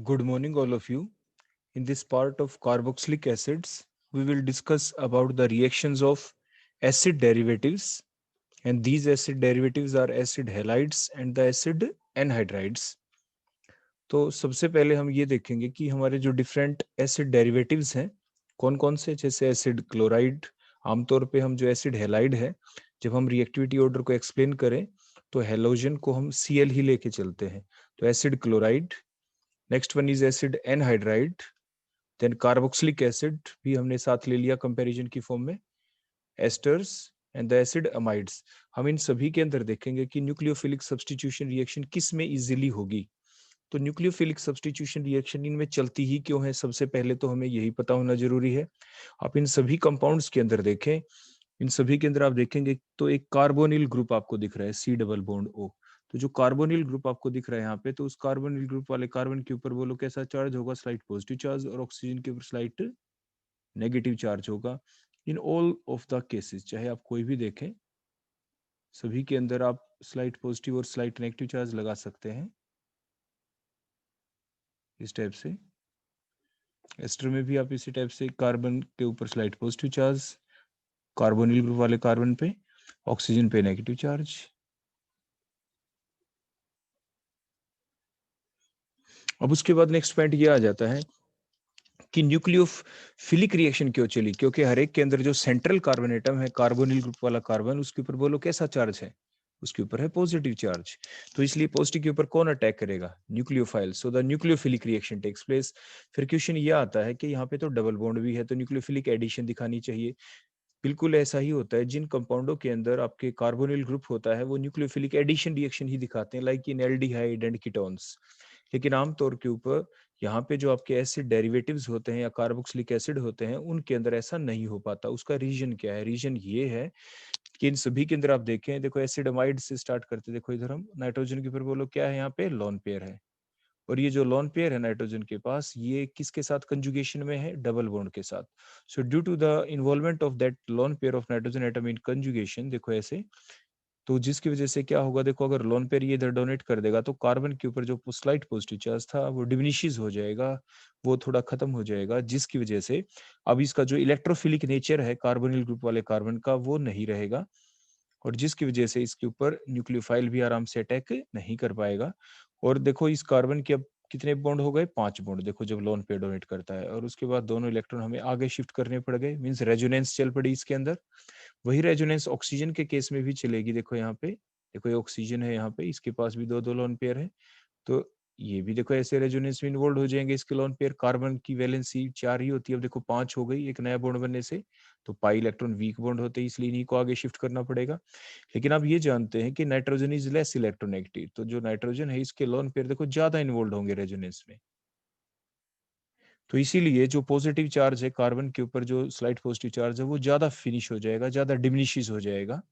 Good morning, all of you. In this part of carboxylic acids, we will discuss about the reactions of acid derivatives, and these acid derivatives are acid halides and the acid anhydrides. तो सबसे पहले हम ये देखेंगे कि हमारे जो different acid derivatives हैं कौन कौन से, जैसे एसिड क्लोराइड। आमतौर पे हम जो एसिड हेलाइड है, जब हम रिएक्टिविटी ऑर्डर को एक्सप्लेन करें तो हेलोजन को हम Cl ही लेके चलते हैं। तो acid chloride, next one is acid anhydride, then carboxylic acid भी हमने साथ ले लिया कंपैरिजन की फॉर्म में, esters and the acid amides. हम इन सभी के अंदर देखेंगे कि न्यूक्लियोफिलिक सब्स्टिट्यूशन रिएक्शन किस में इजीली होगी। तो न्यूक्लियोफिलिक सब्स्टिट्यूशन रिएक्शन इनमें चलती ही क्यों है, सबसे पहले तो हमें यही पता होना जरूरी है। आप इन सभी कंपाउंड्स के अंदर देखें, इन सभी के अंदर आप देखेंगे तो एक कार्बोनिल ग्रुप आपको दिख रहा है, C डबल बॉन्ड O। तो जो कार्बोनिल ग्रुप आपको दिख रहा है यहाँ पे, तो उस कार्बोनिल ग्रुप वाले कार्बन के ऊपर बोलो कैसा चार्ज होगा, स्लाइट पॉजिटिव चार्ज, और ऑक्सीजन के ऊपर स्लाइट नेगेटिव चार्ज होगा। In all of the cases, चाहे आप कोई भी देखें, सभी के अंदर आप स्लाइट पॉजिटिव और स्लाइट नेगेटिव चार्ज लगा सकते हैं इस टाइप से। एस्टर में भी आप इसी टाइप से कार्बन के ऊपर slight positive charge, carbonyl group वाले कार्बन पे, ऑक्सीजन पे नेगेटिव चार्ज। अब उसके बाद नेक्स्ट पॉइंट ये आ जाता है कि न्यूक्लियोफिलिक रिएक्शन क्यों चली, क्योंकि हर एक के अंदर जो सेंट्रल कार्बन एटम है, कार्बोनिल ग्रुप वाला कार्बन, उसके ऊपर बोलो कैसा चार्ज है, उसके ऊपर है पॉजिटिव चार्ज। तो इसलिए पॉजिटिव के ऊपर कौन अटैक करेगा, nucleophile. So the nucleophilic reaction takes place. फिर क्वेश्चन ये आता है कि यहाँ पे तो डबल बॉन्ड भी है, तो न्यूक्लियोफिलिक एडिशन दिखानी चाहिए। बिल्कुल ऐसा ही होता है, जिन कंपाउंडों के अंदर आपके कार्बोनिल ग्रुप होता है वो न्यूक्लियोफिलिक एडिशन रिएक्शन ही दिखाते हैं, like in aldehyde and ketones. लेकिन आमतौर के ऊपर यहाँ पे जो आपके एसिड डेरिवेटिव्स होते हैं या कार्बोक्सिलिक एसिड होते हैं, उनके अंदर ऐसा नहीं हो पाता। उसका रीजन क्या है, रीजन ये है कि इन सभी के अंदर आप देखें, देखो एसिडमाइड से स्टार्ट करते, देखो इधर हम नाइट्रोजन के ऊपर बोलो क्या है, यहाँ पे लोन पेयर है, और ये जो लोन पेयर है नाइट्रोजन के पास, ये किसके साथ कंजुगेशन में है, डबल बॉन्ड के साथ। So due to the involvement of that lone pair of nitrogen atom in conjugation, देखो ऐसे, तो जिसकी वजह से क्या होगा, देखो अगर लोन पेयर ये इधर डोनेट कर देगा तो कार्बन के ऊपर जो स्लाइट पॉजिटिव चार्ज था वो डिमिनिशेस हो जाएगा, वो थोड़ा खत्म हो जाएगा, जिसकी वजह से अब इसका जो इलेक्ट्रोफिलिक नेचर है कार्बोनिल ग्रुप वाले कार्बन का वो नहीं रहेगा, और जिसकी वजह से इसके ऊपर न्यूक्लियोफाइल भी आराम से अटैक नहीं कर पाएगा। और देखो इस कार्बन के अब कितने बॉन्ड हो गए, 5 बॉन्ड, देखो जब लोन पे डोनेट करता है, और उसके बाद दोनों इलेक्ट्रॉन हमें आगे शिफ्ट करने पड़ गए, मींस रेजोनेंस चल पड़ी इसके अंदर। वही रेजोनेंस ऑक्सीजन के केस में भी चलेगी, देखो यहाँ पे, देखो ये ऑक्सीजन है यहाँ पे, इसके पास भी दो दो लोन पेयर है, तो ये भी देखो ऐसे रेजोनेंस में इन्वॉल्व हो जाएंगे इसके लोन पेयर। कार्बन की वैलेंसी 4 ही होती है, अब देखो 5 हो गई एक नया बॉन्ड बनने से, तो पाई इलेक्ट्रॉन वीक बॉन्ड होते हैं, इसलिए इन्हीं को आगे शिफ्ट करना पड़ेगा। लेकिन आप ये जानते हैं कि नाइट्रोजन इज लेस इलेक्ट्रोनेगेटिव, तो जो नाइट्रोजन है इसके लोन पेयर देखो ज्यादा इन्वॉल्व होंगे रेजोनेंस में। तो इसीलिए जो पॉजिटिव चार्ज है कार्बन के ऊपर, जो स्लाइट पॉजिटिव चार्ज है, वो ज्यादा फिनिश हो जाएगा, ज्यादा डिमिनिशेस हो जाएगा।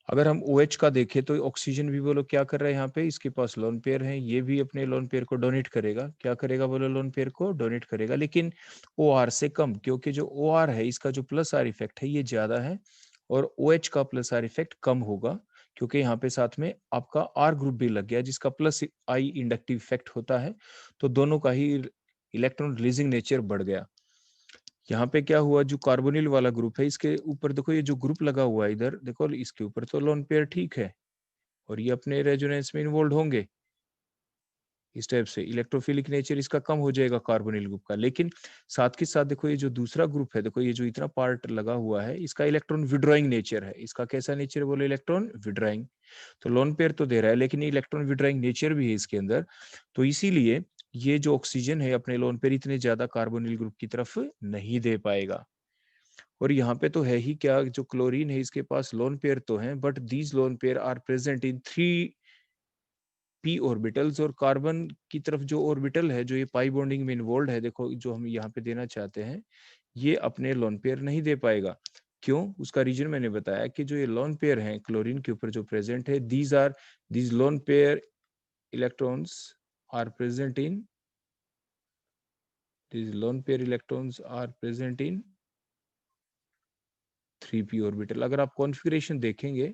अगर हम OH का देखें तो ऑक्सीजन भी बोलो क्या कर रहा है यहाँ पे, इसके पास लोन पेयर है, ये भी अपने लोन पेयर को डोनेट करेगा, क्या करेगा बोलो, लोन पेयर को डोनेट करेगा, लेकिन OR से कम, क्योंकि जो OR है इसका जो प्लस आर इफेक्ट है ये ज्यादा है, और OH का प्लस आर इफेक्ट कम होगा, क्योंकि यहाँ पे साथ में आपका R ग्रुप भी लग गया जिसका प्लस आई इंडक्टिव इफेक्ट होता है, तो दोनों का ही इलेक्ट्रॉन रिलीजिंग नेचर बढ़ गया। यहाँ पे क्या हुआ, जो कार्बोनिल वाला ग्रुप है इसके ऊपर देखो, ये जो ग्रुप लगा हुआ है इधर देखो, इसके ऊपर तो लोन पेयर ठीक है, और ये अपने रेजोनेंस में इन्वॉल्व होंगे, इस टाइप से इलेक्ट्रोफिलिक नेचर इसका कम हो जाएगा कार्बोनिल ग्रुप का। लेकिन साथ के साथ देखो ये जो दूसरा ग्रुप है, देखो ये जो इतना पार्ट लगा हुआ है, इसका इलेक्ट्रॉन विड्रॉइंग नेचर है, इसका कैसा नेचर है बोलो, इलेक्ट्रॉन विड्रॉइंग। तो लोन पेयर तो दे रहा है, लेकिन ये इलेक्ट्रॉन विड्रॉइंग नेचर भी है इसके अंदर, तो इसीलिए ये जो ऑक्सीजन है अपने लोन पेयर इतने ज्यादा कार्बोनिल ग्रुप की तरफ नहीं दे पाएगा। और यहाँ पे तो है ही क्या, जो क्लोरीन है इसके पास लोन पेयर तो है, but these lone pair are present in 3p orbitals, और कार्बन की तरफ जो ऑर्बिटल है जो ये पाई बॉन्डिंग में इन्वॉल्व है, देखो जो हम यहाँ पे देना चाहते हैं, ये अपने लोन पेयर नहीं दे पाएगा। क्यों, उसका रीजन मैंने बताया कि जो ये लोन पेयर है क्लोरीन के ऊपर जो प्रेजेंट है, these lone pair electrons are present in these lone pair electrons are present in 3p orbital. अगर आप कॉन्फ़िगरेशन देखेंगे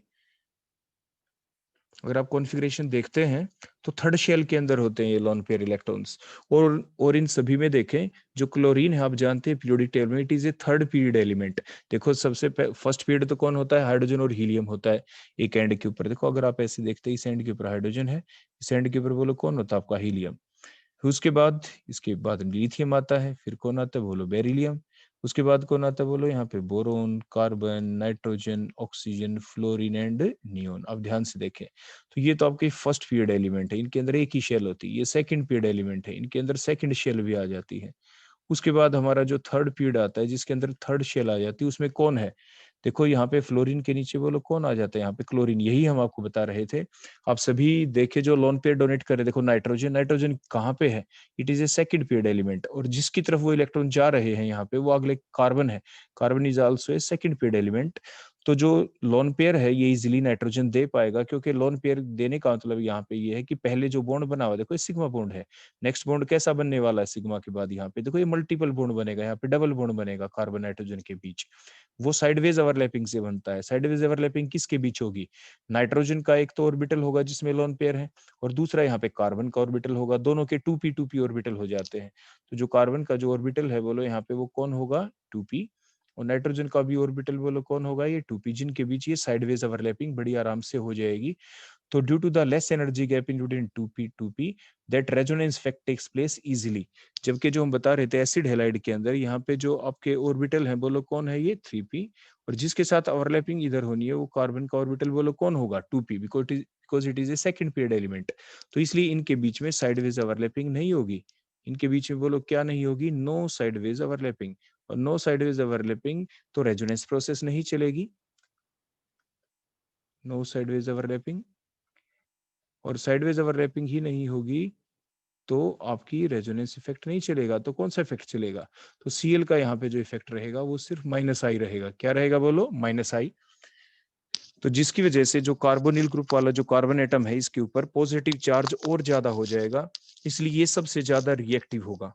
अगर आप कॉन्फ़िगरेशन देखते हैं तो थर्ड शेल के अंदर होते हैं ये लोन पेयर इलेक्ट्रॉन्स। और इन सभी में देखें जो क्लोरीन है, आप जानते हैं पीरियोडिक टेबल में it is A third period element. देखो सबसे फर्स्ट पीरियड तो कौन होता है, हाइड्रोजन और हीलियम होता है एक एंड के ऊपर। देखो अगर आप ऐसे देखते हैं इस एंड के ऊपर हाइड्रोजन है, इस एंड के ऊपर बोलो कौन होता है आपका हीलियम। फिर उसके बाद इसके बाद लिथियम आता है, फिर कौन आता है बोलो बेरिलियम। उसके बाद कौन आता है बोलो यहाँ पे boron, carbon, nitrogen, oxygen, fluorine and neon. अब ध्यान से देखें तो ये तो आपके फर्स्ट पीरियड एलिमेंट है, इनके अंदर एक ही शेल होती है। ये सेकंड पीरियड एलिमेंट है, इनके अंदर सेकंड शेल भी आ जाती है। उसके बाद हमारा जो थर्ड पीरियड आता है जिसके अंदर थर्ड शेल आ जाती है, उसमें कौन है, देखो यहाँ पे फ्लोरीन के नीचे बोलो कौन आ जाता है, यहाँ पे क्लोरीन। यही हम आपको बता रहे थे। आप सभी देखे जो लोन पेयर डोनेट करे, देखो नाइट्रोजन, नाइट्रोजन कहाँ पे है, it is A second period element. और जिसकी तरफ वो इलेक्ट्रॉन जा रहे हैं यहाँ पे वो अगले कार्बन है, carbon is also a second period element. तो जो लोन पेयर है ये इजिली नाइट्रोजन दे पाएगा, क्योंकि लोन पेयर देने का मतलब यहाँ पे ये है कि पहले जो बॉन्ड बना हुआ देखो सिग्मा बॉन्ड है, नेक्स्ट बॉन्ड कैसा बनने वाला है सिग्मा के बाद, यहाँ पे देखो ये मल्टीपल बॉन्ड बनेगा, यहाँ पे डबल बॉन्ड बनेगा कार्बन नाइट्रोजन के बीच। वो साइडवेज ओवरलैपिंग से बनता है। साइडवेज ओवरलैपिंग किसके बीच होगी, नाइट्रोजन का एक तो ऑर्बिटल होगा जिसमें लोन पेयर है, और दूसरा यहाँ पे कार्बन का ऑर्बिटल होगा, दोनों के 2p ऑर्बिटल हो जाते हैं। तो जो कार्बन का जो ऑर्बिटल है बोलो यहाँ पे वो कौन होगा 2p, और नाइट्रोजन का भी ऑर्बिटल बोलो कौन होगा ये 2p, जिनके बीच ये साइडवेज ओवरलैपिंग बड़ी आराम से हो जाएगी। तो due to the less energy gap in between 2p that resonance effect takes place easily. जबकि जो हम बता रहे थे एसिड हेलाइड के अंदर यहाँ पे जो आपके ऑर्बिटल है बोलो कौन है ये 3p, और जिसके साथ ओवरलैपिंग इधर होनी है वो कार्बन का ऑर्बिटल बोलो कौन होगा 2p, because it is A second period element. तो इसलिए इनके बीच में साइडवेज ओवरलैपिंग नहीं होगी। इनके बीच में बोलो क्या नहीं होगी, नो साइडवेज ओवरलैपिंग। और नो साइडवेज ओवरलैपिंग तो रेजोनेंस प्रोसेस नहीं चलेगी, नो साइडवेज ओवरलैपिंग। और साइडवेज ओवरलैपिंग ही नहीं होगी तो आपकी रेजोनेंस इफेक्ट नहीं चलेगा। तो कौन सा इफेक्ट चलेगा, तो Cl का यहाँ पे जो इफेक्ट रहेगा वो सिर्फ -I रहेगा। क्या रहेगा बोलो -I। तो जिसकी वजह से जो कार्बोनिल ग्रुप वाला जो कार्बन एटम है इसके ऊपर पॉजिटिव चार्ज और ज्यादा हो जाएगा, इसलिए ये सबसे ज्यादा रिएक्टिव होगा।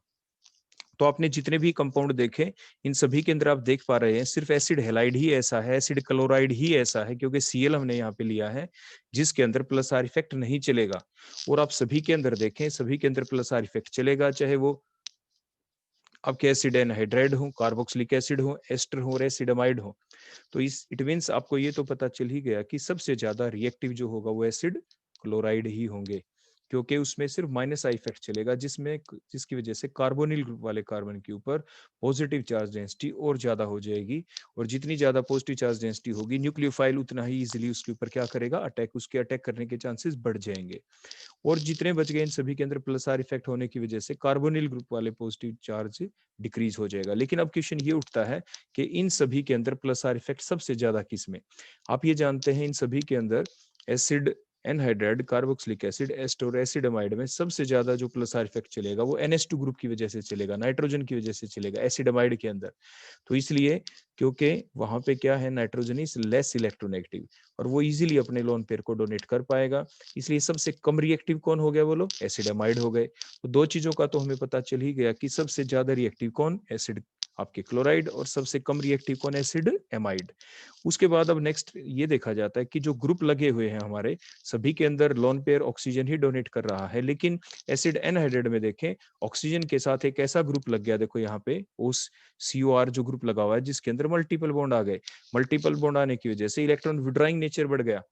तो आपने जितने भी कंपाउंड देखे इन सभी के अंदर आप देख पा रहे हैं सिर्फ एसिड हेलाइड ही ऐसा है, एसिड क्लोराइड ही ऐसा है, क्योंकि Cl हमने यहाँ पे लिया है जिसके अंदर प्लस आर इफेक्ट नहीं चलेगा। और आप सभी के अंदर देखें सभी के अंदर प्लस आर इफेक्ट चलेगा, चाहे वो आपके एसिड एनहाइड्राइड हो, कार्बोक्सिलिक एसिड हो, एस्टर हो और एसिडमाइड हो। तो इस इट मीन्स आपको ये तो पता चल ही गया कि सबसे ज्यादा रिएक्टिव जो होगा वो एसिड क्लोराइड ही होंगे, क्योंकि उसमें सिर्फ -I इफेक्ट चलेगा, जिसकी वजह से कार्बोनिल ग्रुप वाले कार्बन के ऊपर पॉजिटिव चार्ज डेंसिटी और ज्यादा हो जाएगी। और जितनी ज्यादा पॉजिटिव चार्ज डेंसिटी होगी न्यूक्लियोफाइल उतना ही इजीली उसके ऊपर क्या करेगा, अटैक, उसके अटैक करने के चांसेस बढ़ जाएंगे। और जितने बच गए इन सभी के अंदर प्लस आर इफेक्ट होने की वजह से कार्बोनिल ग्रुप वाले पॉजिटिव चार्ज डिक्रीज हो जाएगा। लेकिन अब क्वेश्चन ये उठता है कि इन सभी के अंदर प्लस आर इफेक्ट सबसे ज्यादा किस में। आप ये जानते हैं इन सभी के अंदर acid anhydride, carboxylic acid, ester और एसिडमाइड में सबसे ज्यादा जो प्लस आर इफेक्ट चलेगा वो NH2 ग्रुप की वजह से चलेगा, नाइट्रोजन की वजह से चलेगा एसिडमाइड के अंदर। तो इसलिए क्योंकि वहां पे क्या है, नाइट्रोजन इज लेस इलेक्ट्रोनेगेटिव और वो इजीली अपने लोन पेयर को डोनेट कर पाएगा, इसलिए सबसे कम रिएक्टिव कौन हो गया बोलो, एसिडमाइड हो गए। तो दो चीजों का तो हमें पता चल ही गया कि सबसे ज्यादा रिएक्टिव कौन, एसिड आपके क्लोराइड, और सबसे कम रिएक्टिव कौन, एसिड एमाइड। उसके बाद अब नेक्स्ट ये देखा जाता है कि जो ग्रुप लगे हुए हैं हमारे सभी के अंदर लोन पेयर ऑक्सीजन ही डोनेट कर रहा है, लेकिन एसिड एनहाइड्राइड में देखें ऑक्सीजन के साथ एक ऐसा ग्रुप लग गया, देखो यहाँ पे उस COR जो ग्रुप लगा हुआ है जिसके अंदर मल्टीपल बॉन्ड आ गए। मल्टीपल बॉन्ड आने की वजह से इलेक्ट्रॉन विड्राइंग नेचर बढ़ गया।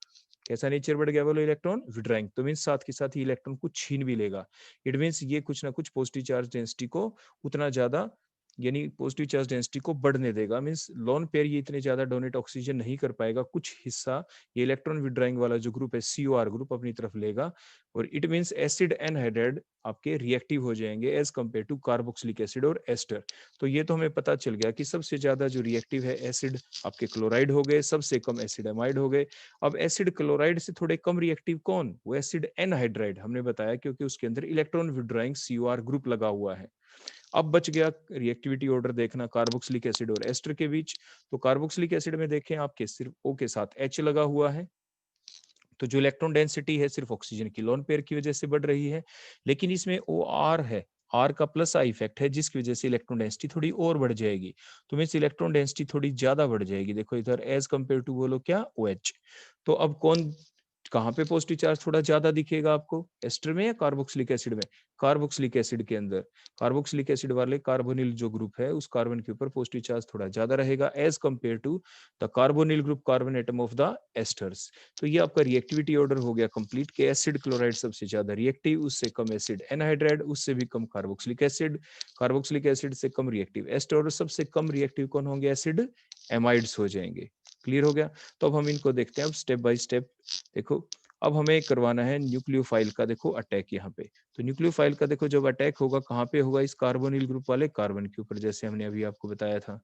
कैसा नेचर बढ़ गया बोलो, इलेक्ट्रॉन विड्राइंग। तो मीन्स साथ के साथ ही इलेक्ट्रॉन को छीन भी लेगा। इट मीन्स ये कुछ ना कुछ पॉजिटिव चार्ज डेंसिटी को उतना ज्यादा, यानी पॉजिटिव चार्ज डेंसिटी को बढ़ने देगा। मीन्स लोन पेयर ये इतने ज्यादा डोनेट ऑक्सीजन नहीं कर पाएगा, कुछ हिस्सा ये इलेक्ट्रॉन विड्राइंग वाला जो ग्रुप है COR ग्रुप अपनी तरफ लेगा। और इट मीन्स एसिड एनहाइड्राइड आपके रिएक्टिव हो जाएंगे as compare to carboxylic acid और एस्टर। तो ये तो हमें पता चल गया कि सबसे ज्यादा जो रिएक्टिव है एसिड आपके क्लोराइड हो गए, सबसे कम एसिड एमाइड हो गए। अब एसिड क्लोराइड से थोड़े कम रिएक्टिव कौन, वो एसिड एनहाइड्राइड हमने बताया, क्योंकि उसके अंदर इलेक्ट्रॉन विड्राइंग COR ग्रुप लगा हुआ है। अब बच गया रिएक्टिविटी ऑर्डर देखना कार्बोक्सिलिक एसिड और एस्टर के बीच। तो कार्बोक्सिलिक एसिड में देखें आपके सिर्फ O के साथ H लगा हुआ है, तो जो इलेक्ट्रॉन डेंसिटी है सिर्फ ऑक्सीजन की लोन पेयर की वजह से बढ़ रही है। लेकिन इसमें OR है, आर का प्लस आई इफेक्ट है, जिसकी वजह से इलेक्ट्रॉन डेंसिटी थोड़ी और बढ़ जाएगी। तो मीन्स इलेक्ट्रॉन डेंसिटी थोड़ी ज्यादा बढ़ जाएगी। देखो इधर एज कंपेयर टू बोलो क्या OH। तो अब कौन कहाँ पे पॉजिटिव चार्ज थोड़ा ज्यादा दिखेगा आपको, एस्टर में या कार्बोक्सिलिक एसिड में? कार्बोक्सिलिक एसिड के अंदर। कार्बोक्सिलिक एसिड वाले कार्बोनिल जो ग्रुप है उस कार्बन के ऊपर पॉजिटिव चार्ज थोड़ा ज्यादा रहेगा as compare to the carbonyl group carbon atom of the esters. तो ये आपका रिएक्टिविटी ऑर्डर हो गया कंप्लीट कि एसिड क्लोराइड सबसे ज्यादा रिएक्टिव, उससे कम एसिड एनहाइड्राइड, उससे भी कम कार्बोक्सिलिक एसिड, कार्बोक्सिलिक एसिड से कम रिएक्टिव एस्टर, और सबसे कम रिएक्टिव कौन होंगे? एसिड एमाइड्स हो जाएंगे। क्लियर हो गया? तो अब हम इनको देखते हैं अब स्टेप बाय स्टेप। देखो अब हमें करवाना है न्यूक्लियोफाइल का देखो अटैक यहाँ पे। तो न्यूक्लियोफाइल का देखो जब अटैक होगा कहाँ पे होगा? इस कार्बोनिल ग्रुप वाले कार्बन के ऊपर, जैसे हमने अभी आपको बताया था।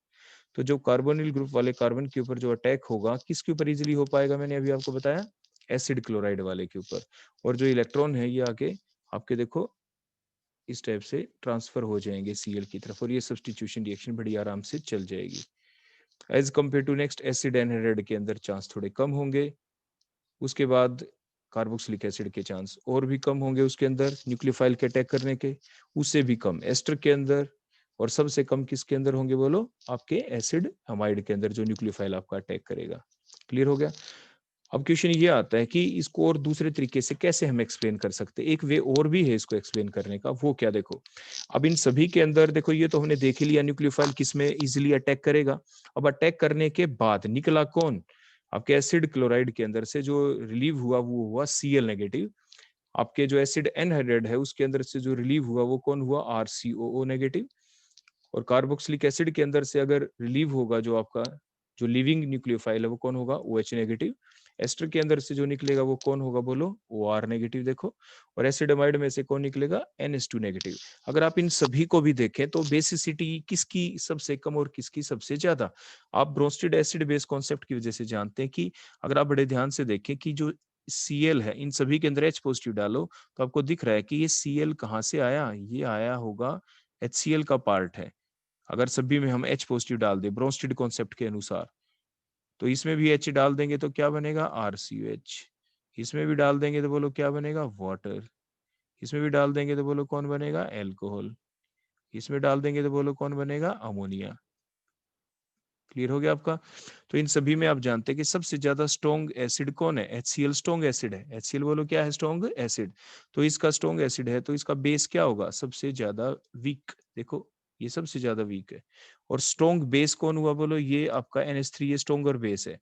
तो जो कार्बोनिल ग्रुप वाले कार्बन के ऊपर जो अटैक होगा किसके ऊपर इजिली हो पाएगा? मैंने अभी आपको बताया एसिड क्लोराइड वाले के ऊपर। और जो इलेक्ट्रॉन है ये आगे आपके देखो इस टाइप से ट्रांसफर हो जाएंगे Cl की तरफ, और ये सब्सटीट्यूशन रिएक्शन बड़ी आराम से चल जाएगी। As compare to next acid anhydride के अंदर चांस थोड़े कम होंगे। उसके बाद कार्बोक्सिलिक एसिड के चांस और भी कम होंगे उसके अंदर न्यूक्लियोफाइल के अटैक करने के, उससे भी कम एस्टर के अंदर, और सबसे कम किसके अंदर होंगे बोलो? आपके एसिड अमाइड के अंदर जो न्यूक्लियोफाइल आपका अटैक करेगा। क्लियर हो गया? अब क्वेश्चन ये आता है कि इसको और दूसरे तरीके से कैसे हम एक्सप्लेन कर सकते हैं? एक वे और भी है इसको एक्सप्लेन करने का, वो क्या? देखो अब इन सभी के अंदर देखो ये तो हमने देख ही लिया न्यूक्लियोफाइल किसमें इजिली अटैक करेगा। अब अटैक करने के बाद निकला कौन? आपके एसिड क्लोराइड के अंदर से जो रिलीव हुआ वो हुआ Cl नेगेटिव। आपके जो एसिड एनहाइड्राइड है उसके अंदर से जो रिलीव हुआ वो कौन हुआ? RCOO negative. और कार्बोक्सिलिक एसिड के अंदर से अगर रिलीव होगा जो आपका जो लिविंग न्यूक्लियोफाइल है वो कौन होगा? OH negative. एस्टर के अंदर से जो निकलेगा वो कौन होगा बोलो? OR negative. देखो और एसिडमाइड में से कौन निकलेगा? NH2 negative. अगर आप इन सभी को भी देखें तो बेसिसिटी किसकी सबसे कम और किसकी सबसे ज्यादा? आप ब्रोस्टेड एसिड बेस कॉन्सेप्ट की वजह से जानते हैं कि अगर आप बड़े ध्यान से देखें कि जो Cl है इन सभी के अंदर H पॉजिटिव डालो तो आपको दिख रहा है कि ये Cl कहाँ से आया? ये आया होगा HCl का पार्ट है। अगर सभी में हम H पॉजिटिव डाल दें ब्रोस्टेड कॉन्सेप्ट के अनुसार, तो इसमें भी H डाल देंगे तो क्या बनेगा? RCOH। इसमें भी डाल देंगे तो बोलो क्या बनेगा? वाटर। इसमें भी डाल देंगे तो बोलो कौन बनेगा? एल्कोहल। इसमें डाल देंगे तो बोलो कौन बनेगा? अमोनिया। क्लियर हो गया आपका? तो इन सभी में आप जानते हैं कि सबसे ज्यादा स्ट्रॉन्ग एसिड कौन है? HCl स्ट्रॉन्ग एसिड है। HCl बोलो क्या है? Strong acid. तो इसका स्ट्रॉन्ग एसिड है तो इसका बेस क्या होगा? सबसे ज्यादा वीक। देखो ये सबसे ज्यादा वीक है। और स्ट्रॉन्ग बेस कौन हुआ बोलो? ये आपका NH3 ये स्ट्रॉन्गर बेस है।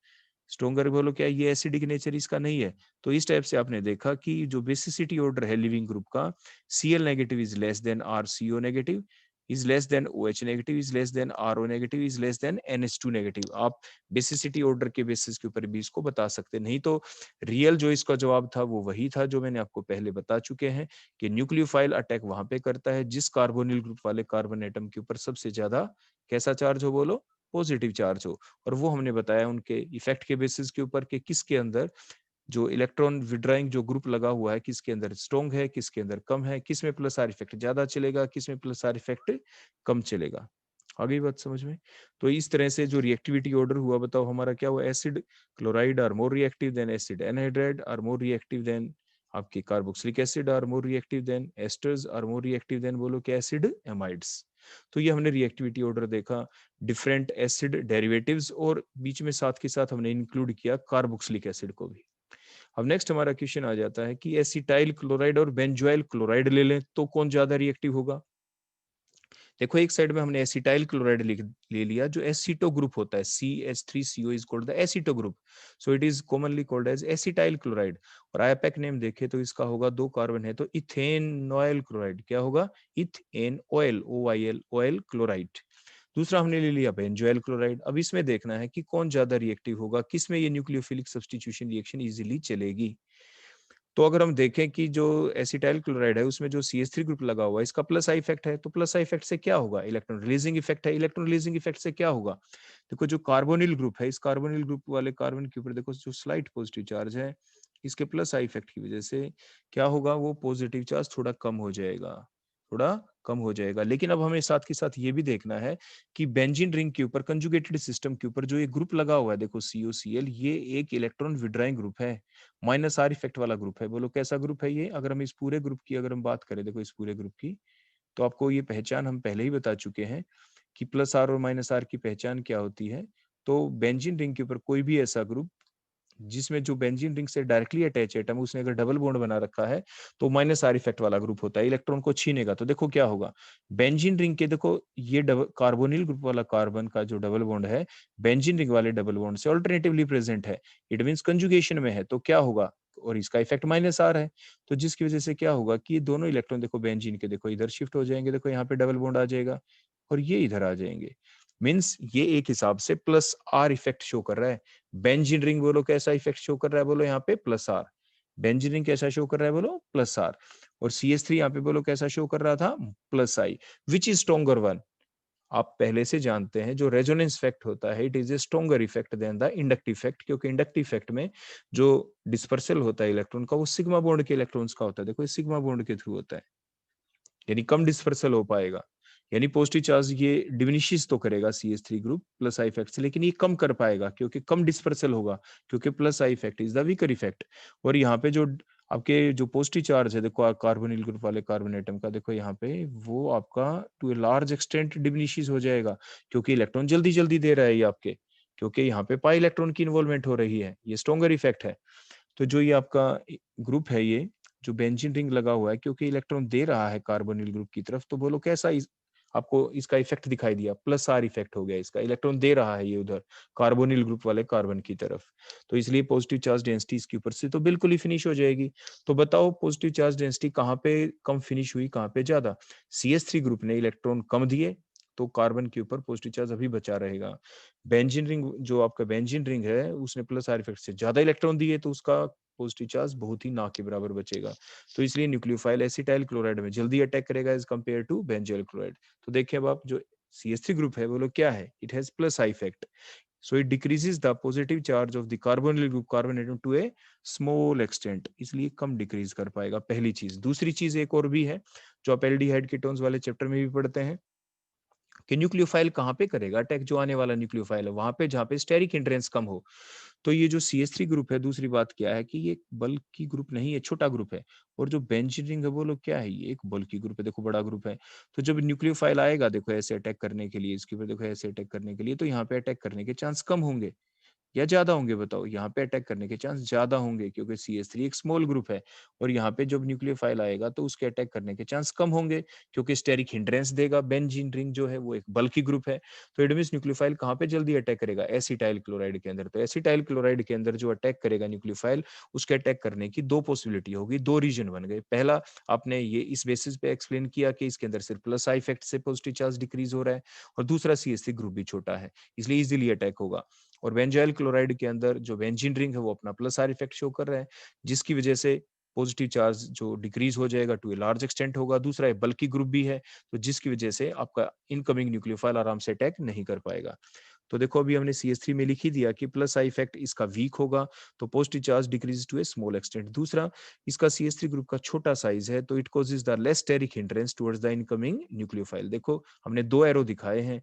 स्ट्रॉन्गर बोलो क्या? ये एसिडिक नेचर इसका नहीं है। तो इस टाइप से आपने देखा कि जो बेसिसिटी ऑर्डर है लिविंग ग्रुप का, Cl negative is less than RCO negative, is less than OH negative, is less than RO negative, is less than NH2 negative। आप बेसिसिटी ऑर्डर के बेसिस के ऊपर भी इसको बता सकते, नहीं तो रियल जो इसका जवाब था वो वही था जो मैंने आपको पहले बता चुके हैं कि न्यूक्लियोफाइल अटैक वहां पे करता है जिस कार्बोनिल ग्रुप वाले कार्बन एटम के ऊपर सबसे ज्यादा कैसा चार्ज हो बोलो? पॉजिटिव चार्ज हो। और वो हमने बताया उनके इफेक्ट के बेसिस के ऊपर कि किसके अंदर जो इलेक्ट्रॉन विड्राइंग जो ग्रुप लगा हुआ है किसके अंदर स्ट्रॉन्ग है, किसके अंदर कम है, किस में प्लस आर इफेक्ट ज्यादा चलेगा, किस में प्लस आर इफेक्ट कम चलेगा। आ गई बात समझ में? तो इस तरह से जो रिएक्टिविटी ऑर्डर हुआ बताओ हमारा क्या हुआ? Acid chloride are more reactive than acid anhydride, are more reactive than आपकी carboxylic acid, are more reactive than esters, are more reactive than बोलो क्या? Acid amides. तो ये हमने रिएक्टिविटी ऑर्डर देखा डिफरेंट एसिड डेरिवेटिव्स, और बीच में साथ के साथ हमने इंक्लूड किया कार्बोक्सिलिक एसिड को भी। अब नेक्स्ट हमारा क्वेश्चन आ जाता है कि एसिटाइल क्लोराइड और बेंजोइल क्लोराइड ले लें तो कौन ज्यादा रिएक्टिव होगा? देखो एक साइड में हमने एसिटाइल क्लोराइड ले लिया जो एसिटो ग्रुप होता है, CH3CO is called the aceto group, so it is commonly called as acetyl chloride. और आईपैक नेम देखे तो इसका होगा 2 कार्बन है तो इथेनॉयल क्लोराइड। क्या होगा? Ethane oil, OYL oil chloride. दूसरा हमने ले लिया बेंजोइल क्लोराइड। अब इसमें देखना है कि कौन ज्यादा रिएक्टिव होगा, किसमें ये न्यूक्लियोफिलिक सब्स्टिट्यूशन रिएक्शन इजीली चलेगी। तो अगर हम देखें कि जो एसिटाइल क्लोराइड है उसमें जो CH3 ग्रुप लगा हुआ है इसका प्लस आई इफेक्ट है, तो प्लस आई इफेक्ट से क्या होगा? इलेक्ट्रॉन रिलीजिंग इफेक्ट है। इलेक्ट्रॉन रिलीजिंग इफेक्ट से क्या होगा? देखो जो कार्बोनिल ग्रुप है इस कार्बोनिल ग्रुप वाले कार्बन के ऊपर देखो जो स्लाइट पॉजिटिव चार्ज है इसके प्लस आई इफेक्ट की वजह से क्या होगा? वो पॉजिटिव चार्ज थोड़ा कम हो जाएगा, थोड़ा कम हो जाएगा। लेकिन अब हमें साथ के साथ ये भी देखना है कि बेंजीन रिंग के ऊपर कंजुगेटेड सिस्टम के ऊपर जो ये ग्रुप लगा हुआ है देखो COCl, ये एक इलेक्ट्रॉन विड्राइंग ग्रुप है, माइनस आर इफेक्ट वाला ग्रुप है। बोलो कैसा ग्रुप है ये? अगर हम इस पूरे ग्रुप की अगर हम बात करें देखो इस पूरे ग्रुप की, तो आपको ये पहचान हम पहले ही बता चुके हैं कि प्लस आर और माइनस आर की पहचान क्या होती है। तो बेंजीन रिंग के ऊपर कोई भी ऐसा ग्रुप जिसमें जो बेंजीन रिंग से डायरेक्टली अटैच एटम उसने अगर डबल बॉन्ड बना रखा है तो माइनस आर इफेक्ट वाला ग्रुप होता है, इलेक्ट्रॉन को छीनेगा। तो देखो क्या होगा, बेंजीन रिंग के देखो ये डबल कार्बोनिल ग्रुप वाला कार्बन का जो डबल बॉन्ड है बेंजीन रिंग वाले डबल बॉन्ड से ऑल्टरनेटिवली प्रेजेंट है, इट मींस कंजुगेशन में है। तो क्या होगा, और इसका इफेक्ट माइनस आर है, तो जिसकी वजह से क्या होगा कि ये दोनों इलेक्ट्रॉन देखो बेंजीन के देखो इधर शिफ्ट हो जाएंगे, देखो यहाँ पे डबल बॉन्ड आ जाएगा और ये इधर आ जाएंगे। मीन्स ये एक हिसाब से प्लस आर इफेक्ट शो कर रहा है। बेंजीन रिंग बोलो कैसा इफेक्ट शो कर रहा है, बोलो यहाँ पे प्लस आर। बेंजीन रिंग कैसा शो कर रहा है, बोलो प्लस आर। और CH3 यहाँ पे बोलो कैसा शो कर रहा था, plus I. Which is stronger one, आप पहले से जानते हैं जो रेजोनेंस इफेक्ट होता है it is a stronger effect than the inductive effect, क्योंकि इंडक्टिव इफेक्ट में जो डिस्पर्सल होता है इलेक्ट्रॉन का वो सिग्मा बॉन्ड के इलेक्ट्रॉन्स का होता है, देखो सिग्मा बॉन्ड के थ्रू होता है, यानी कम डिस्पर्सल हो पाएगा। यानी पॉजिटिव चार्ज ये डिमिनिशेस तो करेगा CH3 group plus I effect से, लेकिन ये कम कर पाएगा क्योंकि कम डिस्पर्सल होगा, क्योंकि plus I effect is the weaker effect. और यहाँ पे जो आपके जो पॉजिटिव चार्ज है देखो कार्बोनिल ग्रुप वाले कार्बन एटम का, देखो यहाँ पे वो आपका to a large extent diminishes हो जाएगा, क्योंकि इलेक्ट्रॉन जल्दी जल्दी दे रहा है ये आपके, क्योंकि यहाँ पे पाई इलेक्ट्रॉन की इन्वॉल्वमेंट हो रही है, ये स्ट्रॉन्गर इफेक्ट है। तो जो ये आपका ग्रुप है, ये जो बेंजीन रिंग लगा हुआ है क्योंकि इलेक्ट्रॉन दे रहा है कार्बोनिल ग्रुप की तरफ, तो बोलो कैसा आपको इसका इफेक्ट दिखाई दिया, प्लस आर इफेक्ट हो गया, इसका इलेक्ट्रॉन दे रहा है ये उधर कार्बोनिल ग्रुप वाले कार्बन की तरफ। तो इसलिए पॉजिटिव चार्ज डेंसिटी इसके ऊपर से तो बिल्कुल ही फिनिश हो जाएगी। तो बताओ पॉजिटिव चार्ज डेंसिटी कहाँ पे कम फिनिश हुई, कहाँ पे ज्यादा। CH3 ग्रुप ने इलेक्ट्रॉन कम दिए तो कार्बन के ऊपर पॉजिटिव चार्ज अभी बचा रहेगा। बेंजीन रिंग जो आपका बेंजीन रिंग है उसने प्लस आर इफेक्ट से ज्यादा इलेक्ट्रॉन दिए तो उसका पॉजिटिव चार्ज बहुत ही ना के बराबर बचेगा। तो इसलिए न्यूक्लियोफाइल एसिटाइल क्लोराइड में जल्दी अटैक करेगा as compare to benzoyl chloride. तो देखिए अब आप जो CH3 ग्रुप है वो लोग क्या है, it has plus I effect, so it decreases the positive charge of the carbonyl group carbon atom to a small extent, इसलिए कम डिक्रीज कर पाएगा, पहली चीज। दूसरी चीज एक और भी है जो आप एल्डिहाइड कीटोन्स वाले चैप्टर में भी पढ़ते हैं कि न्यूक्लियोफाइल कहाँ पे करेगा अटैक, जो आने वाला न्यूक्लियोफाइल है वहां पे जहाँ पे स्टेरिक हिंड्रेंस कम हो। तो ये जो CH3 ग्रुप है, दूसरी बात क्या है कि ये बल्कि ग्रुप नहीं है, छोटा ग्रुप है। और जो बेंजीन रिंग है वो लोग क्या है, ये एक बल्कि ग्रुप है, देखो बड़ा ग्रुप है। तो जब न्यूक्लियोफाइल आएगा देखो ऐसे अटैक करने के लिए, इसके ऊपर देखो ऐसे अटैक करने के लिए, तो यहाँ पे अटैक करने के चांस कम होंगे या ज्यादा होंगे, बताओ। यहाँ पे अटैक करने के चांस ज्यादा होंगे क्योंकि CH3 एक स्मॉल ग्रुप है, और यहाँ पे जब न्यूक्लियोफाइल आएगा तो उसके अटैक करने के चांस कम होंगे क्योंकि स्टेरिक हिंड्रेंस देगा। बेंजीन रिंग जो है वो एक बल्कि ग्रुप है, तो इट मींस न्यूक्लियोफाइल कहाँ पे जल्दी अटैक करेगा, एसिटाइल क्लोराइड के अंदर। तो एसिटाइल क्लोराइड के अंदर जो अटैक करेगा न्यूक्लियोफाइल, उसके अटैक करने की दो पॉसिबिलिटी होगी, दो रीजन बन गए। पहला आपने ये इस बेसिस पे एक्सप्लेन किया कि इसके अंदर सिर्फ प्लस आई इफेक्ट से पॉजिटिव चार्ज डिक्रीज हो रहा है, और दूसरा CH3 ग्रुप भी छोटा है इसलिए इजीली अटैक होगा। और बेंजोइल क्लोराइड के अंदर जो बेंजीन रिंग है वो अपना प्लस आर इफेक्ट शो कर रहा है, जिसकी वजह से पॉजिटिव चार्ज जो डिक्रीज हो जाएगा टू ए लार्ज एक्सटेंट होगा। दूसरा बल्कि ग्रुप भी है, तो जिसकी वजह से आपका इनकमिंग न्यूक्लियोफाइल आराम से अटैक नहीं कर पाएगा। तो देखो अभी हमने CH3 में लिख ही दिया कि प्लस आई इफेक्ट इसका वीक होगा, तो positive charge decrease to a small extent. दूसरा, इसका CH3 ग्रुप का छोटा साइज है, तो it causes the less steric hindrance towards the incoming nucleophile. देखो हमने दो एरो दिखाए हैं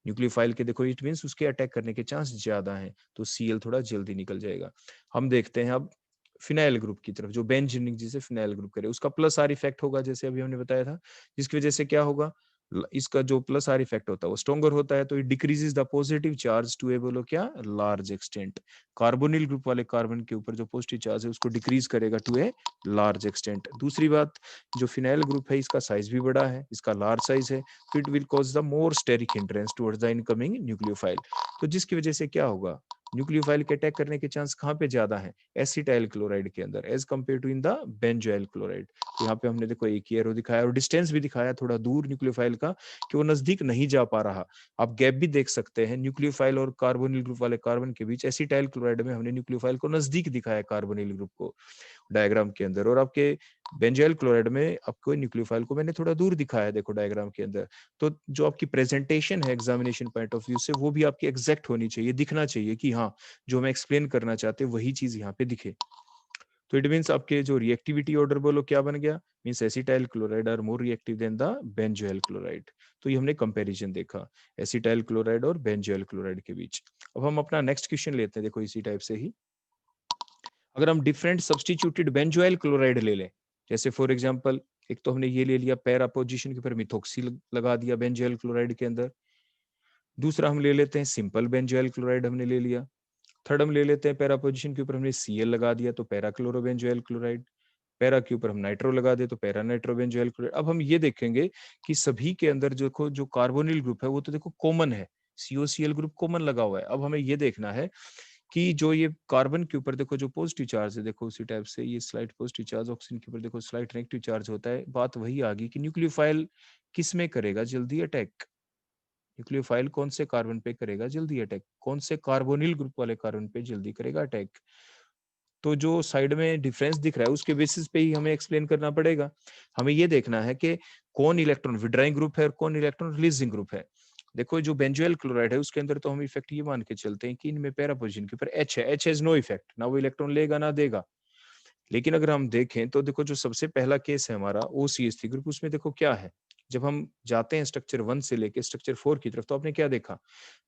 न्यूक्लियोफाइल के, देखो इट मींस उसके अटैक करने के चांस ज्यादा हैं, तो Cl थोड़ा जल्दी निकल जाएगा। हम देखते हैं अब फिनाइल ग्रुप की तरफ, जो बेंजीन जिसे फिनाइल ग्रुप करे, उसका प्लस आर इफेक्ट होगा जैसे अभी हमने बताया था, जिसकी वजह से क्या होगा, इसका जो प्लस आर इफेक्ट होता है वो स्ट्रॉन्गर होता है, तो it decreases the positive charge to a बोलो क्या, लार्ज एक्सटेंट। कार्बोनिल ग्रुप वाले कार्बन के ऊपर जो पॉजिटिव चार्ज है उसको डिक्रीज करेगा टू ए लार्ज एक्सटेंट। दूसरी बात, जो फिनाइल ग्रुप है इसका साइज भी बड़ा है, इसका लार्ज साइज है, तो it will cause the more steric hindrance towards the incoming nucleophile. तो जिसकी वजह से क्या होगा, न्यूक्लियोफाइल के अटैक करने के चांस कहाँ पे ज्यादा है, एसिटाइल क्लोराइड के अंदर as compare to in the benzoyl chloride. तो यहाँ पे हमने देखो एक ही एरो दिखाया और डिस्टेंस भी दिखाया थोड़ा दूर न्यूक्लियोफाइल का, कि वो नजदीक नहीं जा पा रहा। आप गैप भी देख सकते हैं न्यूक्लियोफाइल और कार्बोनिल ग्रुप वाले कार्बन के बीच, एसिटाइल क्लोराइड में हमने न्यूक्लियोफाइल को नजदीक दिखाया कार्बोनिल ग्रुप को डायग्राम के अंदर, और आपके बेंजोइल क्लोराइड में आपको न्यूक्लियोफाइल को मैंने थोड़ा दूर दिखाया है, देखो डायग्राम के अंदर। तो जो आपकी प्रेजेंटेशन है एग्जामिनेशन पॉइंट ऑफ व्यू से, वो भी आपकी एग्जैक्ट होनी चाहिए, दिखना चाहिए कि हाँ जो मैं एक्सप्लेन करना चाहते वही चीज यहाँ पे दिखे। तो इट मीन्स आपके जो रिएक्टिविटी ऑर्डर बोलो क्या बन गया, means acetyl chloride are more reactive than the benzoyl chloride. तो ये हमने कंपैरिजन देखा एसिटाइल क्लोराइड और बेंजोइल क्लोराइड के बीच। अब हम अपना नेक्स्ट क्वेश्चन लेते हैं, देखो इसी टाइप से ही। अगर हम डिफरेंट सब्सटीट्यूटेड बेंजोइल क्लोराइड ले लें, जैसे फॉर एग्जांपल एक तो हमने ये ले लिया पैरा पोजीशन के ऊपर मिथोक्सिल लगा दिया बेंजोइल क्लोराइड के अंदर। दूसरा हम ले लेते हैं सिंपल बेंजोइल क्लोराइड हमने ले लिया। थर्ड हम ले लेते हैं पैरा पोजीशन के ऊपर हमने Cl लगा दिया तो पैरा क्लोरोबेंजोइल क्लोराइड, पैरा के ऊपर हम नाइट्रो लगा दे तो पैरा नाइट्रोबेंजोइल क्लोराइड। अब हम ये देखेंगे कि सभी के अंदर देखो जो कार्बोनिल ग्रुप है वो तो देखो कॉमन है, COCl ग्रुप कॉमन लगा हुआ है। अब हमें ये देखना है कि जो ये कार्बन के ऊपर देखो जो पॉजिटिव चार्ज है, देखो उसी टाइप से ये स्लाइड पॉजिटिव चार्ज, ऑक्सीजन के ऊपर देखो स्लाइड नेगेटिव चार्ज होता है। बात वही आ गई कि न्यूक्लियोफाइल किस में करेगा जल्दी अटैक, न्यूक्लियोफाइल कौन से कार्बन पे करेगा जल्दी अटैक, कौन से कार्बोनिल ग्रुप वाले कार्बन पे जल्दी करेगा अटैक। तो जो साइड में डिफरेंस दिख रहा है उसके बेसिस पे ही हमें एक्सप्लेन करना पड़ेगा। हमें ये देखना है कि कौन इलेक्ट्रॉन विड्राइंग ग्रुप है और कौन इलेक्ट्रॉन रिलीजिंग ग्रुप है। देखो जो बेंजोइल क्लोराइड है उसके अंदर तो हम इफेक्ट ये मान के चलते हैं कि इनमें पैरा पोजीशन के ऊपर H है, H हैज नो इफेक्ट, ना वो इलेक्ट्रॉन लेगा ना देगा। लेकिन अगर हम देखें तो देखो जो सबसे पहला केस है हमारा OCH3 ग्रुप, उसमें देखो क्या है, जब हम जाते हैं स्ट्रक्चर 1 से लेके स्ट्रक्चर 4 की तरफ तो आपने क्या देखा,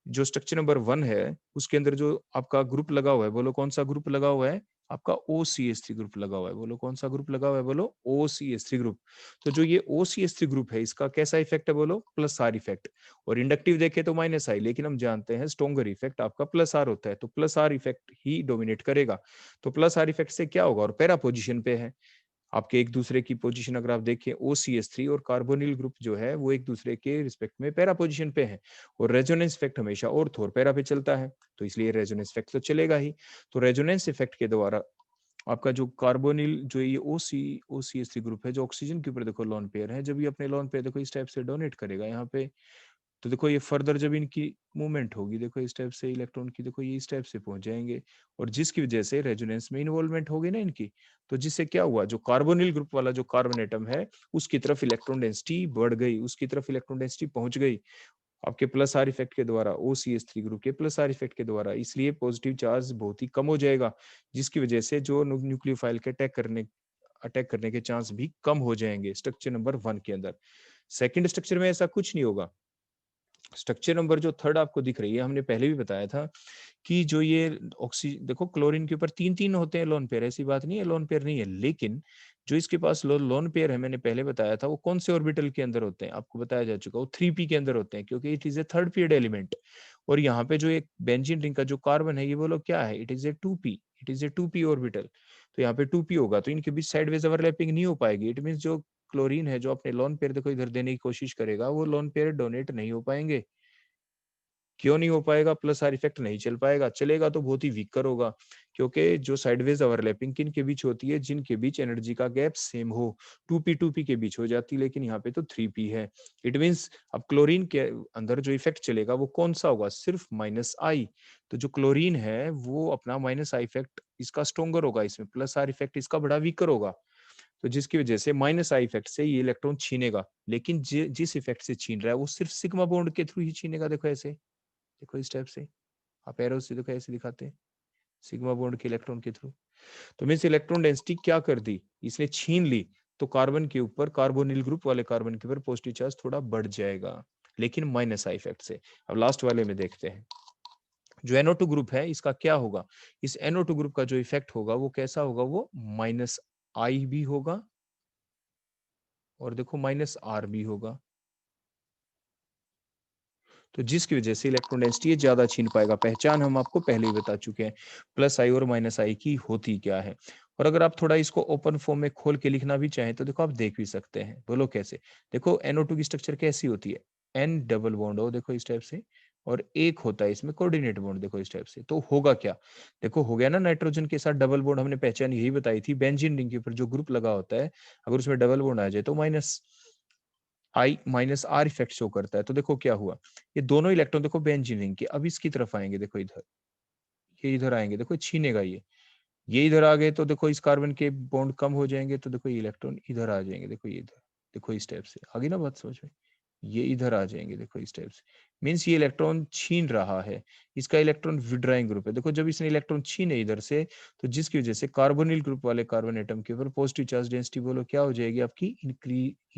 जो स्ट्रक्चर नंबर 1 है उसके अंदर जो आपका ग्रुप लगा हुआ है, बोलो कौन सा ग्रुप लगा हुआ है, आपका OCH3 ग्रुप लगा हुआ है। बोलो कौन सा ग्रुप लगा हुआ है, बोलो OCH3 ग्रुप। तो जो ये OCH3 ग्रुप है इसका कैसा इफेक्ट है, बोलो प्लस आर इफेक्ट। और इंडक्टिव देखे तो माइनस आई, लेकिन हम जानते हैं स्ट्रॉन्गर इफेक्ट आपका प्लस आर होता है, तो plus are effect he dominate करेगा। तो प्लस आर इफेक्ट से क्या होगा, और पैरा पोजीशन पे है आपके एक दूसरे की पोजीशन, अगर आप देखें OCH3 और कार्बोनिल ग्रुप जो है वो एक दूसरे के रिस्पेक्ट में पैरा पोजीशन पे है, और रेजोनेंस इफेक्ट हमेशा ऑर्थ और पैरा पे चलता है, तो इसलिए रेजोनेंस इफेक्ट तो चलेगा ही। तो रेजोनेंस इफेक्ट के द्वारा आपका जो कार्बोनिल जो ये OCH3 ग्रुप है जो ऑक्सीजन के ऊपर देखो लोन पेयर है, जब ये अपने लोन पेयर देखो इस टाइप से डोनेट करेगा यहाँ पे, तो देखो ये फर्दर जब इनकी मूवमेंट होगी देखो इस टाइप से इलेक्ट्रॉन की, देखो ये इस टाइप से पहुंच जाएंगे, और जिसकी वजह से रेजोनेंस में इन्वॉल्वमेंट होगी ना इनकी, तो जिससे क्या हुआ, जो कार्बोनिल ग्रुप वाला जो कार्बन एटम है उसकी तरफ इलेक्ट्रॉन डेंसिटी बढ़ गई, उसकी तरफ इलेक्ट्रॉन डेंसिटी पहुंच गई आपके प्लस आर इफेक्ट के द्वारा, OCH3 ग्रुप के प्लस आर इफेक्ट के द्वारा, इसलिए पॉजिटिव चार्ज बहुत ही कम हो जाएगा, जिसकी वजह से जो न्यूक्लियोफाइल के अटैक करने के चांस भी कम हो जाएंगे स्ट्रक्चर नंबर 1 के अंदर। सेकंड स्ट्रक्चर में ऐसा कुछ नहीं होगा। स्ट्रक्चर नंबर जो थर्ड आपको दिख रही है, हमने पहले भी बताया था कि जो ये ऑक्सीजन देखो क्लोरीन के ऊपर 3-3 होते हैं लोन पेयर, ऐसी बात नहीं है लोन पेयर नहीं है, लेकिन जो इसके पास लोन पेयर है मैंने पहले बताया था वो कौन से ऑर्बिटल के अंदर होते हैं, आपको बताया जा चुका, वो 3p के अंदर होते हैं, क्योंकि it is A third period element. और यहाँ पे जो एक बेंजीन रिंग का जो कार्बन है ये बोलो क्या है, it is A 2p, it is A 2p orbital. तो यहाँ पे 2p होगा तो इनके बीच साइडवेज ओवरलैपिंग नहीं हो पाएगी, इट मीन जो क्लोरीन है जो अपने लोन पेयर देखो इधर देने की कोशिश करेगा वो लोन पेयर डोनेट नहीं हो पाएंगे। क्यों नहीं हो पाएगा, प्लस आर इफेक्ट नहीं चल पाएगा, चलेगा तो बहुत ही वीकर होगा, क्योंकि जो साइडवेज ओवरलैपिंग किन के बीच होती है, जिनके बीच एनर्जी का गैप सेम हो, 2p के बीच हो जाती है, लेकिन यहाँ पे तो 3p है। इट मीन्स अब क्लोरीन के अंदर जो इफेक्ट चलेगा वो कौन सा होगा, सिर्फ माइनस आई। तो जो क्लोरीन है वो अपना माइनस आई इफेक्ट इसका स्ट्रोंगर होगा, इसमें प्लस आर इफेक्ट इसका बड़ा वीकर होगा, तो जिसकी वजह से माइनस आई इफेक्ट से ये इलेक्ट्रॉन छीनेगा, लेकिन जिस इफेक्ट से छीन रहा है वो सिर्फ सिग्मा बॉन्ड के थ्रू ही छीनेगा। देखो ऐसे, देखो इस टाइप से आप एरो से देखो ऐसे दिखाते हैं सिग्मा बॉन्ड के इलेक्ट्रॉन के थ्रू। तो मीन्स इलेक्ट्रॉन डेंसिटी क्या कर दी, इसने छीन ली, तो कार्बन के ऊपर कार्बोनिल ग्रुप वाले कार्बन के ऊपर पॉजिटिव चार्ज थोड़ा बढ़ जाएगा, लेकिन माइनस आई इफेक्ट से। अब लास्ट वाले में देखते हैं जो NO2 ग्रुप है इसका क्या होगा, इस NO2 ग्रुप का जो इफेक्ट होगा वो कैसा होगा, वो माइनस आई भी होगा और देखो माइनस आर भी होगा, तो जिसकी वजह से इलेक्ट्रॉन डेंसिटी ज्यादा छीन पाएगा। पहचान हम आपको पहले ही बता चुके हैं प्लस आई और माइनस आई की होती क्या है। और अगर आप थोड़ा इसको ओपन फॉर्म में खोल के लिखना भी चाहें तो देखो आप देख भी सकते हैं, बोलो कैसे। देखो NO2 की स्ट्रक्चर कैसी होती है, N डबल बॉन्ड हो देखो इस टाइप से, और एक होता है इसमें कोऑर्डिनेट बॉन्ड देखो इस टाइप से, तो होगा क्या, देखो हो गया ना नाइट्रोजन के साथ डबल बॉन्ड, हमने पहचान यही बताई थी, बेंजीन रिंग के ऊपर जो ग्रुप लगा होता है अगर उसमें डबल बॉन्ड आ जाए तो minus I minus are effect show करता है। तो देखो क्या हुआ, ये दोनों इलेक्ट्रॉन देखो बेंजीन रिंग के अब इसकी तरफ आएंगे, देखो इधर, ये इधर आएंगे, देखो छीनेगा ये इधर आ गए तो देखो इस कार्बन के बॉन्ड कम हो जाएंगे, तो देखो ये इलेक्ट्रॉन इधर आ जाएंगे, देखो ये इधर, देखो इस टाइप से आ गई ना बात समझ में, ये इधर आ जाएंगे देखो इस टाइप से, मीन्स ये इलेक्ट्रॉन छीन रहा है, इसका इलेक्ट्रॉन विड्राइंग ग्रुप है। देखो जब इसने इलेक्ट्रॉन छीने इधर से, तो जिसकी वजह से कार्बोनिल ग्रुप वाले कार्बन एटम के ऊपर पॉजिटिव चार्ज डेंसिटी बोलो क्या हो जाएगी आपकी,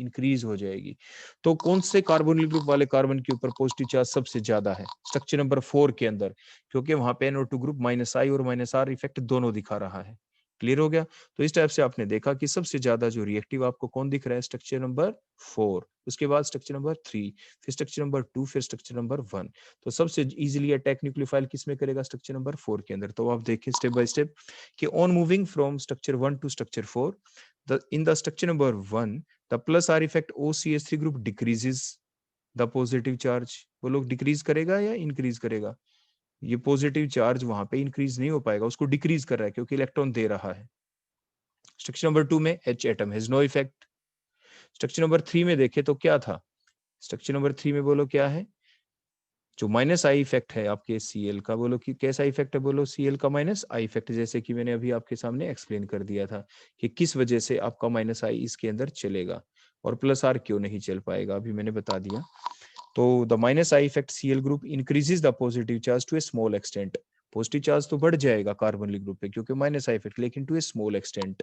इंक्रीज हो जाएगी। तो कौन से कार्बोनिल ग्रुप वाले कार्बन के ऊपर पॉजिटिव चार्ज सबसे ज्यादा है, स्ट्रक्चर नंबर 4 के अंदर, क्योंकि वहां पे NO2 ग्रुप माइनस आई और माइनस आर इफेक्ट दोनों दिखा रहा है। क्लियर हो गया। तो इस टाइप से आपने देखा कि सबसे ज्यादा जो रिएक्टिव आपको कौन दिख रहा है, स्ट्रक्चर नंबर 4, उसके बाद स्ट्रक्चर नंबर 3, फिर स्ट्रक्चर नंबर 2, फिर स्ट्रक्चर नंबर 1। तो सबसे इजीली अटैक न्यूक्लियोफाइल किस में करेगा, स्ट्रक्चर नंबर 4 के अंदर। तो आप देखिए स्टेप बाय स्टेप कि on moving from structure 1 to structure 4, in the structure number 1 the plus R effect OCH3 group decreases the positive charge। वो लोग डिक्रीज करेगा या इंक्रीज करेगा, ये पॉजिटिव चार्ज वहां पे इंक्रीज नहीं हो पाएगा, उसको डिक्रीज कर रहा है क्योंकि इलेक्ट्रॉन दे रहा है। स्ट्रक्चर नंबर 2 में H atom has no effect. Structure number 3 में देखे तो क्या था, स्ट्रक्चर नंबर 3 में बोलो क्या है, जो माइनस आई इफेक्ट है आपके Cl का, बोलो कि कैसा इफेक्ट है, बोलो Cl का माइनस आई इफेक्ट, जैसे कि मैंने अभी आपके सामने एक्सप्लेन कर दिया था कि किस वजह से आपका माइनस आई इसके अंदर चलेगा और प्लस आर क्यों नहीं चल पाएगा, अभी मैंने बता दिया। तो the minus I effect Cl group increases the positive charge to a small extent. Positive charge तो बढ़ जाएगा कार्बोनिल ग्रुप पे क्योंकि माइनस आई इफेक्ट, लेकिन टू ए स्मॉल एक्सटेंट।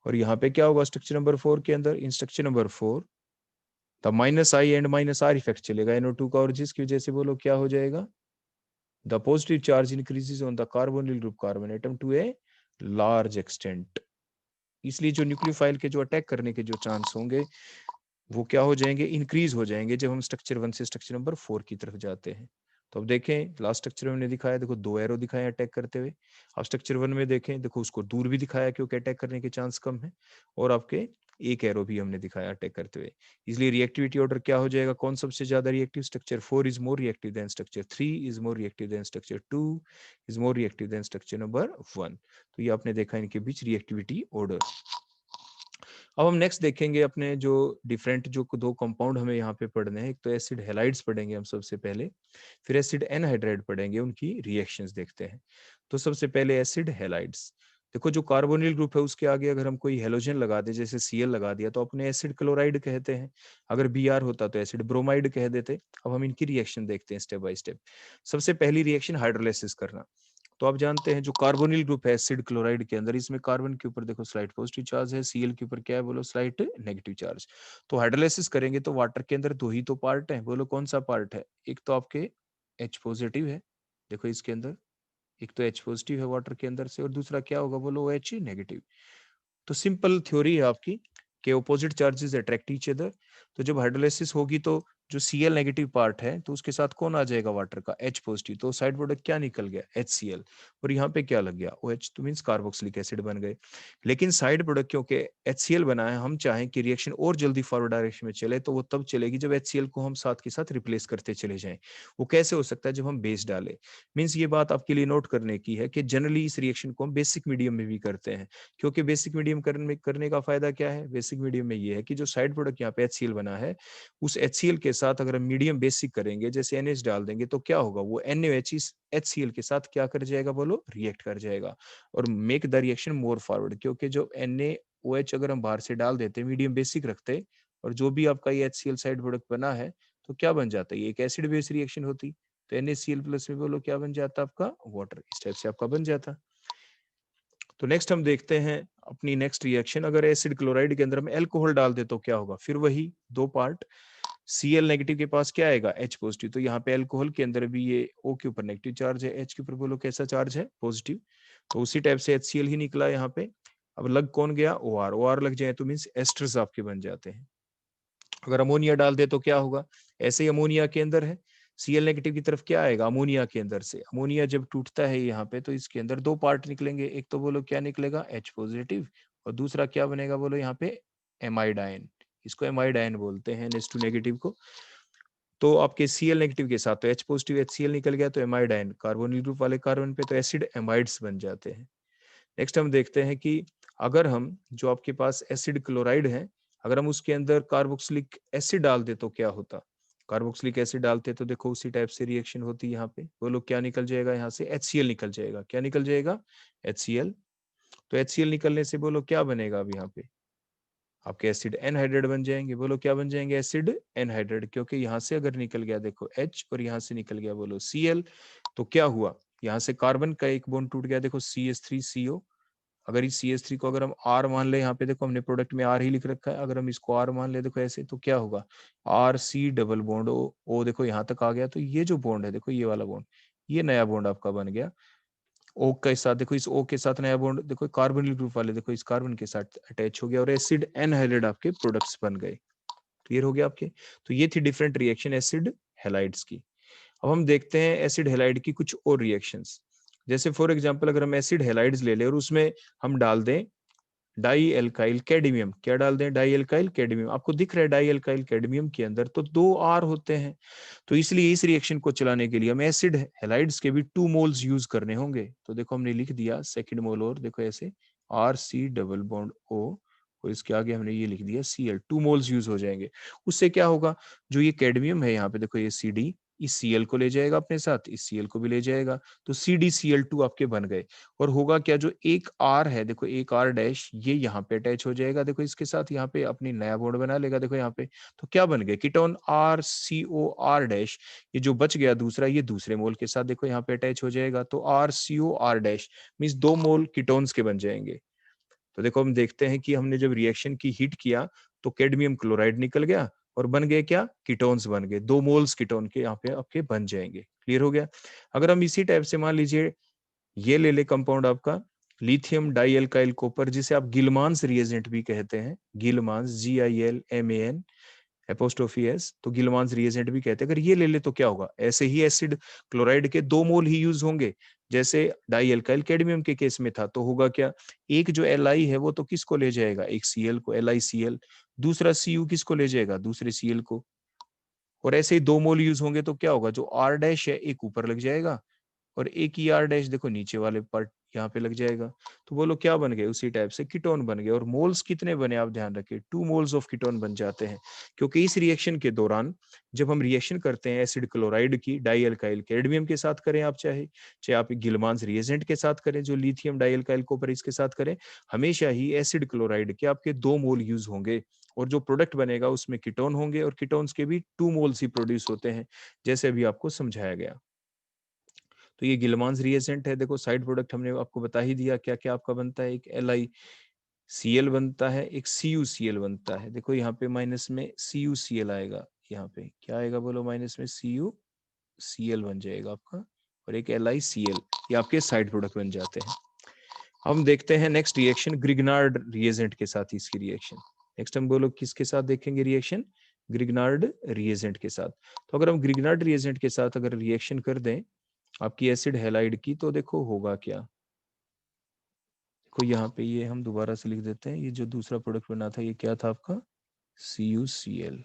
और यहाँ पे क्या होगा स्ट्रक्चर नंबर 4 के अंदर, इन structure number 4 the minus I and minus are effect चलेगा NO2 का, और जिसकी वजह से बोलो क्या हो जाएगा, the positive charge increases on the carbonyl group carbon atom to a large extent. इसलिए जो न्यूक्लियोफाइल के जो अटैक करने के जो चांस होंगे वो क्या हो जाएंगे, इंक्रीज हो जाएंगे जब हम स्ट्रक्चर 1 से स्ट्रक्चर नंबर 4 की तरफ जाते हैं। तो अब देखें लास्ट स्ट्रक्चर में दिखाया, देखो 2 एरो दिखाए अटैक करते हुए। अब स्ट्रक्चर 1 में देखें, देखो उसको दूर भी दिखाया क्योंकि अटैक करने के चांस कम है, और आपके एक एरो भी हमने दिखाया अटैक करते हुए। इसलिए रिएक्टिविटी ऑर्डर क्या हो जाएगा, कौन सबसे ज्यादा reactive, structure 4 is more reactive then structure 3, is more reactive then structure 2, is more reactive then structure number 1। तो ये आपने देखा इनके बीच रिएक्टिविटी ऑर्डर। अब हम नेक्स्ट देखेंगे अपने जो डिफरेंट जो 2 कंपाउंड हमें यहाँ पे पढ़ने हैं। एक तो एसिड हैलाइड्स पढ़ेंगे हम सबसे पहले, फिर एसिड एनहाइड्राइड पढ़ेंगे, उनकी रिएक्शंस देखते हैं। तो सबसे पहले एसिड हैलाइड्स। देखो जो कार्बोनिल ग्रुप है उसके आगे अगर हम कोई हेलोजन लगा दे, जैसे Cl लगा दिया, तो अपने एसिड क्लोराइड कहते हैं। अगर Br होता तो एसिड ब्रोमाइड कह देते। अब हम इनकी रिएक्शन देखते हैं स्टेप बाय स्टेप। सबसे पहली रिएक्शन हाइड्रोलाइसिस करना। तो आप जानते हैं जो कार्बोनिल ग्रुप है एसिड क्लोराइड के अंदर, इसमें कार्बन के ऊपर देखो स्लाइट पॉजिटिव चार्ज है, Cl के ऊपर क्या है, बोलो स्लाइट नेगेटिव चार्ज। तो हाइड्रोलाइसिस करेंगे तो वाटर के अंदर 2 ही तो पार्ट है, बोलो कौन सा पार्ट है, एक तो आपके H पॉजिटिव है, देखो इसके अंदर एक तो H पॉजिटिव है वाटर के अंदर से, और दूसरा क्या होगा, बोलो OH नेगेटिव। तो सिंपल थ्योरी है आपकी कि opposite charges attract each other. तो जब हाइड्रोलाइसिस होगी तो जो Cl नेगेटिव पार्ट है तो उसके साथ कौन आ जाएगा, वाटर का H पॉजिटिव। तो साइड प्रोडक्ट क्या निकल गया, HCl, और यहाँ पे क्या लग गया, OH, तो मींस कार्बोक्सिलिक एसिड बन गए। लेकिन साइड प्रोडक्ट क्योंकि HCl बना है, हम चाहें कि रिएक्शन और जल्दी फॉरवर्ड डायरेक्शन में चले तो वो तब चलेगी जब HCl को हम साथ के साथ रिप्लेस करते चले जाएं। वो कैसे हो सकता है, जब हम बेस डालें। मींस ये बात आपके लिए नोट करने की है कि जनरली इस रिएक्शन को हम बेसिक मीडियम में भी करते हैं। क्योंकि बेसिक मीडियम करने का फायदा क्या है, बेसिक मीडियम में ये है कि जो साइड प्रोडक्ट यहाँ पे HCl बना है, उस HCl के साथ अगर हम मीडियम बेसिक करेंगे, जैसे NH डाल देंगे, तो क्या होगा, वो NaOH इस HCl के साथ क्या कर जाएगा, बोलो रिएक्ट कर जाएगा और make the reaction more forward. क्योंकि जो NaOH अगर हम बाहर से डाल देते, मीडियम बेसिक रखते, और जो भी आपका ये HCl साइड प्रोडक्ट बना है, तो क्या बन जाता है, ये एक एसिड बेस रिएक्शन होती। तो NaCl प्लस में बोलो क्या बन जाता आपका, वाटर। इस टाइप से आपका बन जाता। तो नेक्स्ट हम देखते हैं अपनी नेक्स्ट रिएक्शन। अगर एसिड क्लोराइड के अंदर हम एल्कोहल डाल दे तो क्या होगा, फिर वही 2 पार्ट। Cl नेगेटिव के पास क्या आएगा, H पॉजिटिव। तो यहाँ पे अल्कोहल के अंदर भी ये O के ऊपर नेगेटिव चार्ज है, H के ऊपर बोलो कैसा चार्ज है, पॉजिटिव। तो उसी टाइप से HCl ही निकला यहाँ पे। अब लग कौन गया, OR लग जाए तो मीन्स एस्टर्स आपके बन जाते हैं। अगर अमोनिया डाल दे तो क्या होगा, ऐसे ही अमोनिया के अंदर है, Cl नेगेटिव की तरफ क्या आएगा, अमोनिया के अंदर से। अमोनिया जब टूटता है यहाँ पे तो इसके अंदर 2 पार्ट निकलेंगे, एक तो बोलो क्या निकलेगा, H पॉजिटिव, और दूसरा क्या बनेगा, बोलो यहाँ पे एमाइड आयन। इसको एमाइड आयन बोलते हैं NH2 नेगेटिव को। तो आपके Cl नेगेटिव के साथ तो H पॉजिटिव HCl निकल गया, तो एमाइड आयन कार्बोनिल ग्रुप वाले कार्बन पे तो एसिड एमाइड्स बन जाते हैं। नेक्स्ट हम देखते हैं कि अगर हम जो आपके पास एसिड क्लोराइड है, अगर हम उसके अंदर कार्बोक्सिलिक एसिड डाल दे तो क्या होता। कार्बोक्सिलिक एसिड डालते तो देखो उसी टाइप से रिएक्शन होती है यहाँ पे, वो लोग क्या निकल जाएगा, यहाँ से HCl निकल जाएगा। क्या निकल जाएगा, HCl। तो HCl निकलने से बोलो क्या बनेगा, अब यहाँ पे आपके एसिड एनहाइड्रेट बन जाएंगे। बोलो क्या बन जाएंगे, एसिड एनहाइड्रेट। क्योंकि यहाँ से अगर निकल गया देखो H, और यहाँ से निकल गया बोलो Cl, तो क्या हुआ, यहाँ से कार्बन का एक बॉन्ड टूट गया, देखो CH3CO। अगर इस CH3 को अगर हम R मान ले, यहाँ पे देखो हमने प्रोडक्ट में R ही लिख रखा है, अगर हम इसको R मान ले देखो ऐसे, तो क्या होगा, RC डबल बॉन्ड O देखो यहाँ तक आ गया। तो ये जो बॉन्ड है देखो, ये वाला बॉन्ड, ये नया बॉन्ड आपका बन गया। O के साथ देखो, इस O के साथ नया बॉन्ड देखो कार्बोनिल ग्रुप वाले देखो इस कार्बन के साथ अटैच हो गया और एसिड एन हाइड्राइड आपके प्रोडक्ट्स बन गए। क्लियर हो गया आपके? तो ये थी डिफरेंट रिएक्शन एसिड हैलाइड्स की। अब हम देखते हैं एसिड हैलाइड की कुछ और रिएक्शंस। जैसे फॉर एग्जांपल अगर हम एसिड हैलाइड्स ले लें और उसमें हम डाल दें डाई एल्काइल कैडमियम, क्या डाल दें? Dialkyl cadmium. आपको दिख रहा है डाई एल्काइल कैडमियम के अंदर तो 2 आर होते हैं, तो इसलिए इस रिएक्शन को चलाने के लिए हमें एसिड हैलाइड्स के भी 2 मोल्स यूज करने होंगे। तो देखो हमने लिख दिया सेकंड मोल और देखो ऐसे R C double bond O और इसके आगे हमने ये लिख दिया Cl, 2 मोल्स यूज हो जाएंगे। उससे क्या होगा, जो ये कैडमियम है यहाँ पे देखो ये Cd इस Cl को ले जाएगा अपने साथ, इस Cl को भी ले जाएगा, तो CdCl2 आपके बन गए। और होगा क्या, जो एक R है देखो एक R डैश ये यहाँ पे अटैच हो जाएगा, देखो इसके साथ यहाँ पे अपनी नया बॉन्ड बना लेगा देखो यहाँ पे। तो क्या बन गए कीटोन RCOR डैश, ये जो बच गया दूसरा ये दूसरे मोल के साथ देखो यहाँ पे अटैच हो जाएगा, तो RCOR डैश मीन्स 2 मोल कीटोन्स के बन जाएंगे। तो देखो हम देखते हैं कि हमने जब रिएक्शन की हीट किया तो कैडमियम क्लोराइड निकल गया और बन गए क्या, कीटोन्स बन गए, 2 मोल्स कीटोन के यहाँ पे आपके बन जाएंगे। क्लियर हो गया? अगर हम इसी टाइप से मान लीजिए ये ले ले कंपाउंड आपका लिथियम डाई एल्काइल कॉपर, जिसे आप गिलमांस रिएजेंट भी कहते हैं, गिलमांस GILMAN एपोस्ट्रोफी एस, तो गिलमांस रिएजेंट भी कहते हैं। अगर ये ले ले तो क्या होगा, ऐसे ही एसिड क्लोराइड के 2 मोल ही यूज होंगे जैसे डाई एल्काइल कैडमियम के केस में था। तो होगा क्या, एक जो Li है वो तो किसको ले जाएगा, एक Cl को, LiCl, दूसरा Cu किसको ले जाएगा, दूसरे Cl को। और ऐसे ही 2 मोल यूज होंगे तो क्या होगा, जो R डैश है एक ऊपर लग जाएगा और एक ही आर डैश देखो नीचे वाले पार्ट यहाँ पे लग जाएगा। तो बोलो क्या बन गए, उसी टाइप से कीटोन बन गए। और मोल्स कितने बने आप ध्यान रखिए, 2 मोल्स ऑफ कीटोन बन जाते हैं। क्योंकि इस रिएक्शन के दौरान जब हम रिएक्शन करते हैं एसिड क्लोराइड की डाई एल्काइल कैडमियम के साथ करें, आप चाहे चाहे आप गिलमांस रिएजेंट के साथ करें जो लिथियम डाई एल्काइल कॉपर इसके साथ करें, हमेशा ही एसिड क्लोराइड के आपके 2 मोल यूज होंगे और जो प्रोडक्ट बनेगा उसमें कीटोन होंगे और कीटोन्स के भी 2 मोल्स ही प्रोड्यूस होते हैं, जैसे अभी आपको समझाया गया। तो ये गिलमांस रिएजेंट है, देखो साइड प्रोडक्ट हमने आपको बता ही दिया क्या क्या आपका बनता है, एक LiCl बनता है, एक CuCl बनता है। देखो यहाँ पे माइनस में CuCl आएगा, यहाँ पे क्या आएगा बोलो, माइनस में CuCl बन जाएगा आपका और एक LiCl, ये आपके साइड प्रोडक्ट बन जाते हैं। हम देखते हैं नेक्स्ट रिएक्शन ग्रिग्नार्ड रिएजेंट के साथ इसकी रिएक्शन। नेक्स्ट हम बोलो किसके साथ देखेंगे रिएक्शन, ग्रिग्नार्ड रिएजेंट के साथ। तो अगर हम ग्रिग्नार्ड रिएजेंट के साथ अगर रिएक्शन कर दें आपकी एसिड हैलाइड की, तो देखो होगा क्या, देखो यहाँ पे ये हम दोबारा से लिख देते हैं, ये जो दूसरा प्रोडक्ट बना था ये क्या था आपका CuCl।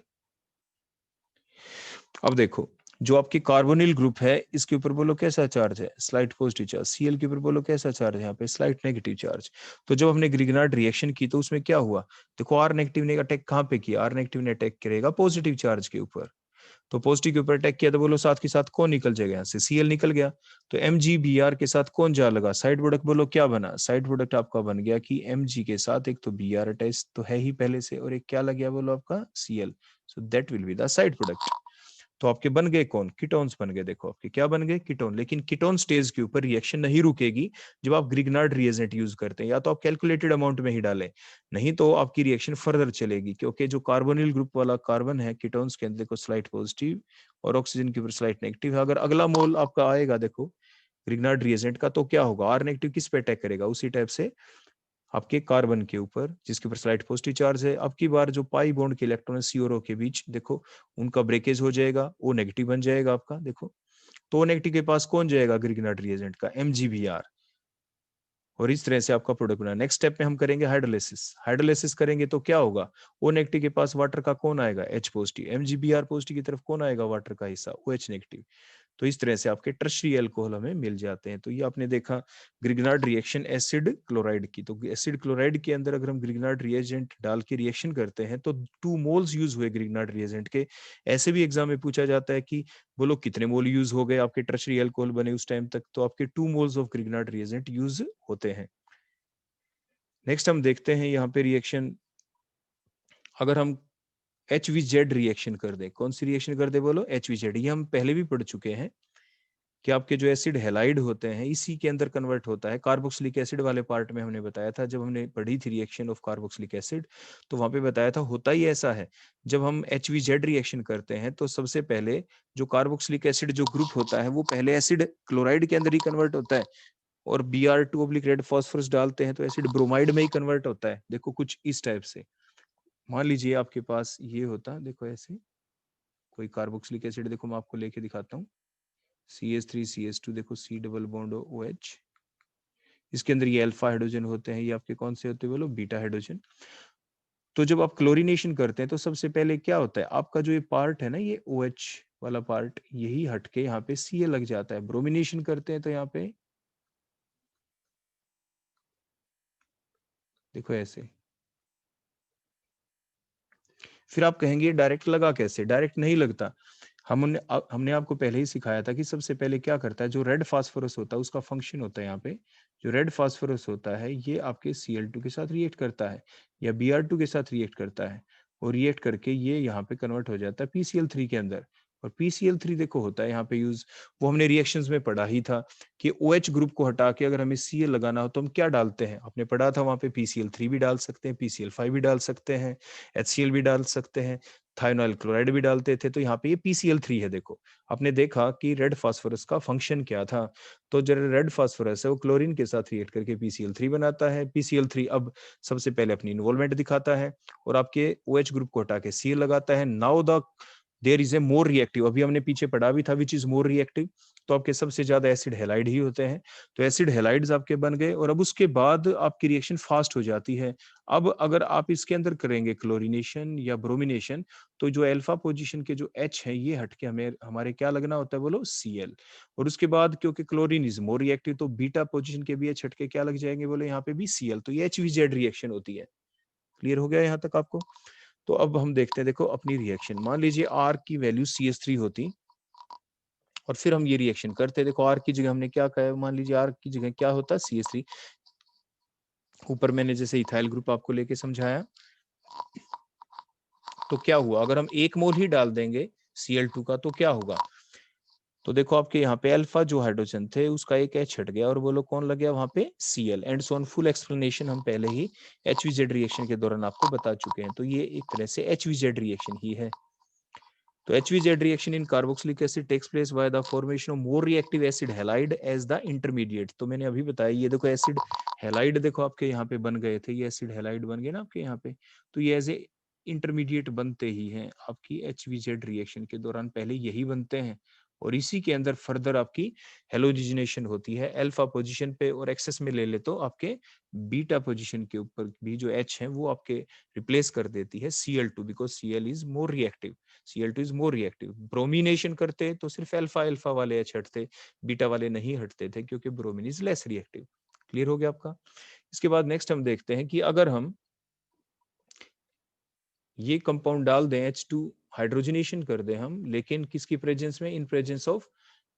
अब देखो जो आपकी कार्बोनिल ग्रुप है इसके ऊपर बोलो कैसा चार्ज है, स्लाइट पॉजिटिव चार्ज। Cl के ऊपर बोलो कैसा चार्ज है, यहाँ पे स्लाइट नेगेटिव चार्ज। तो जब हमने ग्रिग्नार्ड रिएक्शन की तो उसमें क्या हुआ, देखो R नेगेटिव ने अटैक कहाँ पे किया, R नेगेटिव ने अटैक करेगा पॉजिटिव चार्ज के ऊपर। तो पॉजिटिव के ऊपर अटैक किया तो बोलो साथ के साथ कौन निकल जाएगा, यहाँ से Cl निकल गया। तो MgBr के साथ कौन जा लगा, साइड प्रोडक्ट बोलो क्या बना, साइड प्रोडक्ट आपका बन गया कि Mg के साथ एक तो Br अटैच तो है ही पहले से और एक क्या लग गया बोलो आपका Cl, so that will be the side product. तो आपके बन गए कौन, कीटोन्स बन गए, देखो आपके क्या बन गए, कीटोन। लेकिन कीटोन स्टेज के ऊपर रिएक्शन नहीं रुकेगी जब आप ग्रिग्नार्ड रिएजेंट यूज करते हैं, या तो आप कैलकुलेटेड अमाउंट में ही डालें, नहीं तो आपकी रिएक्शन फर्दर चलेगी। क्योंकि जो कार्बोनिल ग्रुप वाला कार्बन है कीटोन्स के अंदर देखो स्लाइट पॉजिटिव और ऑक्सीजन के ऊपर स्लाइट नेगेटिव है। अगर अगला मोल आपका आएगा देखो ग्रिग्नार्ड रिएजेंट का तो क्या होगा, आर नेगेटिव किस पे अटैक करेगा, उसी टाइप से आपके कार्बन के ऊपर जिसके ऊपर स्लाइट पॉजिटिव चार्ज है। अब की बार जो पाई बॉन्ड के इलेक्ट्रॉन सी और ओ के बीच देखो उनका ब्रेकेज हो जाएगा, ओ नेगेटिव बन जाएगा आपका। देखो तो ओ नेगेटिव के पास कौन जाएगा ग्रिग्नार्ड रिएजेंट का, MgBr, और इस तरह से आपका प्रोडक्ट बना। नेक्स्ट स्टेप में हम करेंगे हाइड्रोलिसिस। हाइड्रोलिसिस करेंगे तो क्या होगा, ओ नेगेटिव के पास वाटर का कौन आएगा, H पॉजिटिव, MgBr पॉजिटिव की तरफ कौन आएगा वाटर का हिस्सा, OH नेगेटिव। तो इस तरह से आपके टर्शियरी अल्कोहल हमें मिल जाते हैं। तो ये आपने देखा ग्रिग्नार्ड रिएक्शन एसिड क्लोराइड की। तो एसिड क्लोराइड के अंदर अगर हम ग्रिग्नार्ड रिएजेंट डाल के रिएक्शन करते हैं तो 2 मोल्स यूज हुए ग्रिग्नार्ड रिएजेंट के। ऐसे भी एग्जाम में पूछा जाता है कि बोलो कितने मोल यूज हो गए आपके टर्शियरी अल्कोहल बने उस टाइम तक, तो आपके 2 moles of Grignard reagent use होते हैं। नेक्स्ट हम देखते हैं यहाँ पे रिएक्शन, अगर हम HVZ रिएक्शन कर दे, कौन सी रिएक्शन कर दे बोलो, HVZ। ये हम पहले भी पढ़ चुके हैं कि आपके जो एसिड हैलाइड होते हैं इसी के अंदर कन्वर्ट होता है। कार्बोक्सिलिक एसिड वाले पार्ट में हमने बताया था, जब हमने पढ़ी थी रिएक्शन ऑफ कार्बोक्सिलिक एसिड, तो वहां पे बताया था होता ही ऐसा है। जब हम HVZ रिएक्शन करते हैं तो सबसे पहले जो कार्बोक्सिलिक एसिड जो ग्रुप होता है वो पहले एसिड क्लोराइड के अंदर ही कन्वर्ट होता है, और Br2 ऑब्लिक रेड फास्फोरस डालते हैं तो एसिड ब्रोमाइड में ही कन्वर्ट होता है। देखो कुछ इस टाइप से, मान लीजिए आपके पास ये होता, देखो ऐसे कोई कार्बोक्सिलिक एसिड, देखो मैं आपको लेके दिखाता हूँ, CH3CH2, देखो C डबल बॉन्ड OH, इसके अंदर ये अल्फा हाइड्रोजन होते हैं, ये आपके कौन से होते हैं बोलो, बीटा हाइड्रोजन। तो जब आप क्लोरीनेशन करते हैं तो सबसे पहले क्या होता है, आपका जो ये पार्ट है ना, ये OH वाला पार्ट, यही हटके यहाँ पे Cl लग जाता है। ब्रोमिनेशन करते हैं तो यहाँ पे देखो ऐसे। फिर आप कहेंगे डायरेक्ट लगा कैसे, डायरेक्ट नहीं लगता। हमने आपको पहले ही सिखाया था कि सबसे पहले क्या करता है, जो रेड फास्फोरस होता है उसका फंक्शन होता है यहाँ पे, जो रेड फास्फोरस होता है ये आपके Cl2 के साथ रिएक्ट करता है या Br2 के साथ रिएक्ट करता है, और रिएक्ट करके ये यहाँ पे कन्वर्ट हो जाता है PCl3 के अंदर। और PCl3 देखो होता है यहाँ पे यूज, वो हमने रिएक्शंस में पढ़ा ही था कि OH ग्रुप को हटा के अगर हमें Cl लगाना हो तो हम क्या डालते हैं, आपने पढ़ा था वहां पे PCl3 भी डाल सकते हैं, PCl5 भी डाल सकते हैं, HCl भी डाल सकते हैं, थायोनाइल क्लोराइड भी डालते थे। तो यहाँ पे ये PCl3 है। देखो आपने देखा कि रेड फास्फोरस का फंक्शन क्या था, तो जो रेड फास्फोरस है वो क्लोरीन के साथ रिएक्ट करके PCl3 बनाता है। PCl3 अब सबसे पहले अपनी इन्वॉल्वमेंट दिखाता है और आपके OH ग्रुप को हटा के Cl लगाता है। Now the there is a more reactive, अभी हमने पीछे पढ़ा भी था विच इज मोर रिएक्टिव, तो आपके सबसे ज्यादा एसिड हेलाइड ही होते हैं। तो एसिड हेलाइड्स आपके बन गए और अब उसके बाद आपकी रिएक्शन फास्ट हो जाती है। अब अगर आप इसके अंदर करेंगे क्लोरीनेशन या ब्रोमिनेशन, तो जो अल्फा पोजीशन के जो H है ये हटके हमें हमारे क्या लगना होता है बोलो, Cl। और उसके बाद क्योंकि क्लोरीन इज मोर रिएक्टिव तो बीटा पोजीशन के भी H हटके क्या लग जाएंगे बोले, यहाँ पे भी Cl, तो ये HVZ रिएक्शन होती है। क्लियर हो गया यहाँ तक आपको? तो अब हम देखते हैं, देखो अपनी रिएक्शन, मान लीजिए R की वैल्यू CH3 होती और फिर हम ये रिएक्शन करते, देखो R की जगह हमने क्या कहा, मान लीजिए R की जगह क्या होता है, CH3। ऊपर मैंने जैसे इथाइल ग्रुप आपको लेके समझाया, तो क्या हुआ अगर हम 1 मोल ही डाल देंगे Cl2 का तो क्या होगा, तो देखो आपके यहाँ पे अल्फा जो हाइड्रोजन थे उसका एक H हट गया और बोलो कौन लग गया वहां पे, Cl। And so on, full explanation हम पहले ही HVZ रिएक्शन के दौरान आपको बता चुके हैं। तो ये एक तरह से HVZ रिएक्शन ही है। तो HVZ reaction in carboxylic acid takes place by the formation of more reactive acid halide as the intermediate। तो मैंने अभी बताया, ये देखो एसिड हैलाइड देखो आपके यहाँ पे बन गए थे, ये एसिड हैलाइड बन गए ना आपके यहाँ पे, तो ये एज ए इंटरमीडिएट बनते ही हैं आपकी HVZ रिएक्शन के दौरान, पहले यही बनते हैं और इसी के अंदर फर्दर आपकी हेलोजिनेशन होती है अल्फा पोजीशन पे, और एक्सेस में ले ले तो आपके बीटा पोजीशन के ऊपर भी जो H है वो आपके रिप्लेस कर देती है Cl2, because Cl is more reactive, Cl2 is more reactive. Bromination करते तो सिर्फ अल्फा अल्फा वाले H हटते, बीटा वाले नहीं हटते थे क्योंकि bromine is less reactive. Clear हो गया आपका? इसके बाद नेक्स्ट हम देखते हैं कि अगर हम ये कंपाउंड डाल दें H2, हाइड्रोजनेशन कर दें हम, लेकिन किसकी प्रेजेंस में, इन प्रेजेंस ऑफ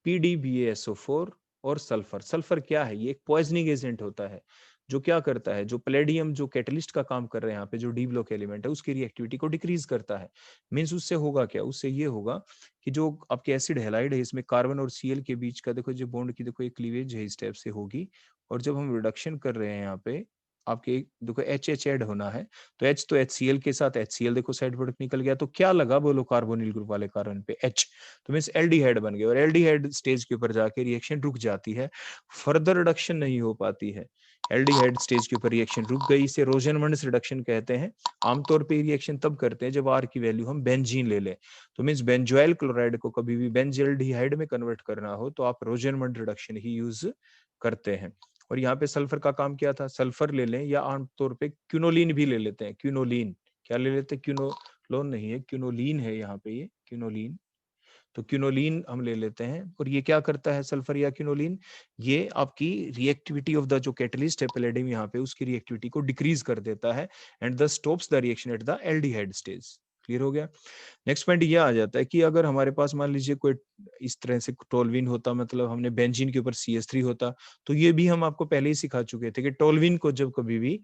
PDBaSO4 और सल्फर। सल्फर क्या है, ये एक पॉइजनिंग एजेंट होता है जो क्या करता है, जो पैलेडियम जो कैटलिस्ट का काम कर रहे हैं यहाँ पे, जो डी ब्लॉक एलिमेंट है उसकी रिएक्टिविटी को डिक्रीज करता है। मींस उससे होगा क्या, उससे ये होगा कि जो आपके एसिड हैलाइड है इसमें कार्बन और Cl के बीच का देखो जो बॉन्ड की देखो एक क्लीवेज है इस टाइप से होगी, और जब हम रिडक्शन कर रहे हैं यहाँ पे आपके देखो HH ऐड होना है, तो H तो HCl के साथ HCl देखो साइड प्रोडक्ट निकल गया, तो क्या लगा बोलो कार्बोनिल ग्रुप वाले कार्बन पे H, तो मींस एल्डिहाइड बन गया और एल्डिहाइड स्टेज के ऊपर जाके रिएक्शन रुक जाती है, फर्दर रिडक्शन नहीं हो पाती है। एल्डिहाइड स्टेज के ऊपर रिएक्शन रुक गई, इसे रोजेनमंड्स रिडक्शन कहते हैं। आमतौर पे रिएक्शन तब करते हैं जब R की वैल्यू हम बेंजीन ले लें, तो मींस बेंजोइल क्लोराइड को कभी भी बेंजल्डिहाइड में कन्वर्ट करना हो तो आप रोजेनमंड रिडक्शन ही यूज करते हैं। और यहाँ पे सल्फर का काम क्या था, सल्फर ले लें या आमतौर पे क्यूनोलीन भी ले लेते हैं, क्यूनोलीन, क्या ले लेते हैं, क्यूनोलोन नहीं है, क्यूनोलीन है यहाँ पे, ये क्यूनोलीन, तो क्यूनोलीन हम ले लेते हैं। और ये क्या करता है सल्फर या क्यूनोलीन, ये आपकी रिएक्टिविटी ऑफ द जो कैटलिस्ट है पैलेडियम यहाँ पे उसकी रिएक्टिविटी को डिक्रीज कर देता है and the stops the reaction at the aldehyde stage. Clear हो गया? नेक्स्ट पॉइंट ये आ जाता है कि अगर हमारे पास मान लीजिए कोई इस तरह से टोल्विन होता, मतलब हमने बेंजीन के ऊपर CH3 होता, तो ये भी हम आपको पहले ही सिखा चुके थे कि टोल्विन को जब कभी भी,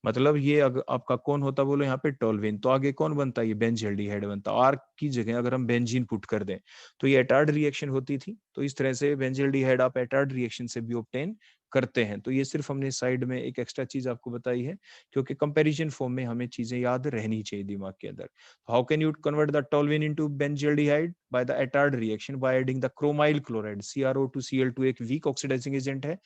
मतलब ये अगर आपका कौन होता बोलो यहाँ पे टोल्विन, तो आगे कौन बनता है, ये बेंजल्डिहाइड बनता। आर की जगह अगर हम बेंजीन पुट कर दें तो ये एटार्ड रिएक्शन होती थी, तो इस तरह से बेंजल्डिहाइड आप एटार्ड रिएक्शन से भी ऑब्टेन करते हैं। तो ये सिर्फ हमने साइड में एक एक्स्ट्रा चीज आपको बताई है क्योंकि कंपैरिजन फॉर्म में हमें चीजें याद रहनी चाहिए दिमाग के अंदर। How can you convert the toluene into benzaldehyde, by the Etard reaction by adding the chromyl chloride, CrO2 Cl2 एक वीक ऑक्सीडाइजिंग एजेंट है,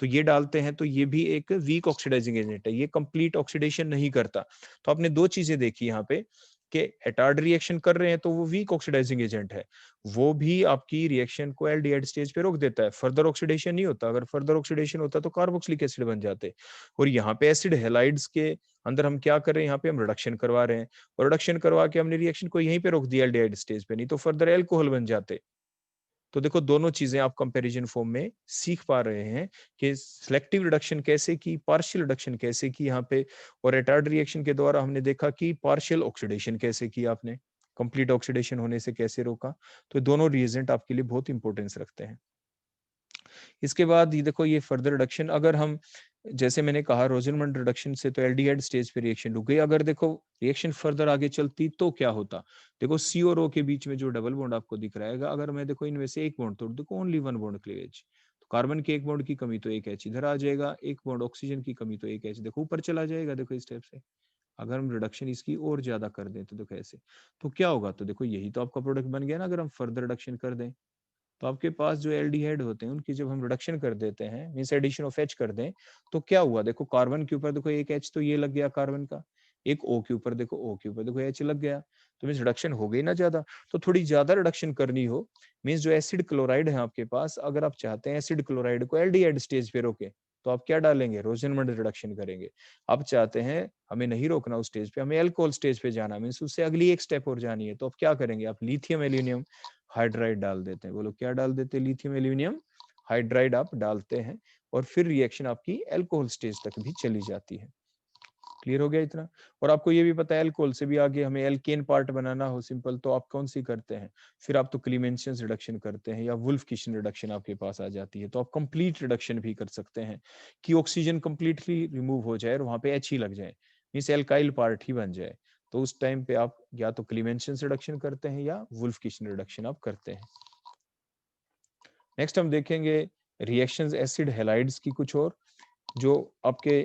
तो ये डालते हैं तो ये भी एक वीक ऑक्सीडाइजिंग एजेंट है, ये कंप्लीट ऑक्सीडेशन नहीं करता। तो आपने दो चीजें देखी यहाँ पे कि एटार्ड रिएक्शन कर रहे हैं तो वो वीक ऑक्सीडाइजिंग एजेंट है, वो भी आपकी रिएक्शन को एल्डिहाइड स्टेज पे रोक देता है, फर्दर ऑक्सीडेशन नहीं होता। अगर फर्दर ऑक्सीडेशन होता तो कार्बोक्सिलिक एसिड बन जाते। और यहाँ पे एसिड हैलाइड्स के अंदर हम क्या कर रहे हैं, यहाँ पे हम रिडक्शन करवा रहे हैं, और रिडक्शन करवा के हमने रिएक्शन को यहीं पे रोक दिया एल्डिहाइड स्टेज पे, नहीं तो फर्दर एल्कोहल बन जाते। तो देखो दोनों चीजें आप कंपैरिजन फॉर्म में सीख पा रहे हैं कि सिलेक्टिव रिडक्शन कैसे की, पार्शियल रिडक्शन कैसे की यहाँ पे, और रिटार्ड रिएक्शन के द्वारा हमने देखा कि पार्शियल ऑक्सीडेशन कैसे की आपने, कंप्लीट ऑक्सीडेशन होने से कैसे रोका। तो दोनों रिएजेंट आपके लिए बहुत इंपॉर्टेंस रखते हैं। इसके बाद ये देखो ये फर्दर रिडक्शन, अगर हम जैसे मैंने कहा रोजनमंड रिडक्शन से तो एल्डिहाइड स्टेज पे रिएक्शन रुक गई, अगर देखो रिएक्शन फर्दर आगे चलती तो क्या होता। देखो सी और ओ के बीच में जो डबल बॉन्ड आपको दिख रहा है, अगर मैं देखो इनमें से एक बॉन्ड तोड़, देखो ओनली वन बॉन्ड क्लीवेज, तो कार्बन के एक बॉन्ड की कमी तो एक एच इधर आ जाएगा, एक बॉन्ड ऑक्सीजन की कमी तो एक एच देखो ऊपर चला जाएगा। देखो इस टाइप से अगर हम रिडक्शन इसकी और ज्यादा कर दें तो देखो ऐसे, तो क्या होगा, तो देखो यही तो आपका प्रोडक्ट बन गया ना। अगर हम फर्दर रिडक्शन कर दें तो आपके पास जो एल्डिहाइड होते हैं उनकी जब हम रिडक्शन कर देते हैं, मींस एडिशन ऑफ एच कर दें, तो क्या हुआ, देखो कार्बन के ऊपर देखो एक एच तो ये लग गया कार्बन का, एक ओ के ऊपर देखो, ओ के ऊपर देखो एच लग गया, तो मीन्स रिडक्शन हो गई ना ज्यादा। तो थोड़ी ज्यादा रिडक्शन करनी हो, मीन्स जो एसिड क्लोराइड है आपके पास, अगर आप चाहते हैं एसिड क्लोराइड को एल्डिहाइड स्टेज पे रोके, तो आप क्या डालेंगे, रोजनमंड रिडक्शन करेंगे। आप चाहते हैं हमें नहीं रोकना उस स्टेज पे, हमें एल्कोहल स्टेज पे जाना, मीन्स उससे अगली एक स्टेप और जानी है, तो आप क्या करेंगे, आप लिथियम एल्यूमिनियम हाइड्राइड डाल देते हैं। बोलो क्या डाल देते हैं, लिथियम एल्यूमिनियम हाइड्राइड आप डालते हैं, और फिर रिएक्शन आपकी अल्कोहल स्टेज तक भी चली जाती है। क्लियर हो गया इतना। और आपको ये भी पता है अल्कोहल से भी आगे हमें एल्केन पार्ट बनाना हो सिंपल, तो आप कौन सी करते हैं, फिर आप तो क्लीमेंशन रिडक्शन करते हैं, या वुल्फ किशन रिडक्शन आपके पास आ जाती है। तो आप कंप्लीट रिडक्शन भी कर सकते हैं कि ऑक्सीजन कंप्लीटली रिमूव हो जाए और वहां पे एच ही लग जाए, मींस एल्काइल पार्ट ही बन जाए। तो उस टाइम पे आप या तो क्लीमेंशन रिडक्शन करते हैं या वुल्फ किशन रिडक्शन आप करते हैं। नेक्स्ट हम देखेंगे रिएक्शंस एसिड हैलाइड्स की कुछ और, जो आपके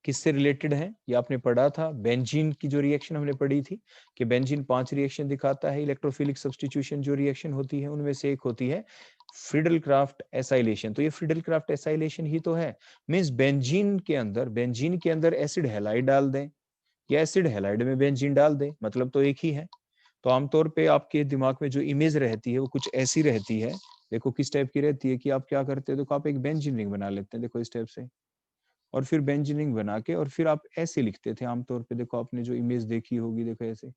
किससे रिलेटेड है, ये आपने पढ़ा था बेंजीन की जो रिएक्शन हमने पढ़ी थी कि बेंजीन 5 रिएक्शन दिखाता है, इलेक्ट्रोफिलिक सब्स्टिट्यूशन जो रिएक्शन होती है उनमें से एक होती है फ्रीडल क्राफ्ट एसाइलेशन। तो ये फ्रीडल क्राफ्ट एसाइलेशन ही तो है, मींस बेंजीन के अंदर एसिड हैलाइड डाल दें या एसिड हैलाइड में बेंजीन डाल दें, मतलब तो एक ही है। तो आमतौर पे आपके दिमाग में जो इमेज रहती है वो कुछ ऐसी रहती है, देखो किस टाइप की रहती है कि आप क्या करते हो, देखो आप एक बेंजीन रिंग बना लेते हैं, देखो इस टाइप से, और फिर बेंजीन रिंग बना के और फिर आप ऐसे लिखते थे आमतौर पे, देखो आपने जो इमेज देखी होगी, देखो ऐसे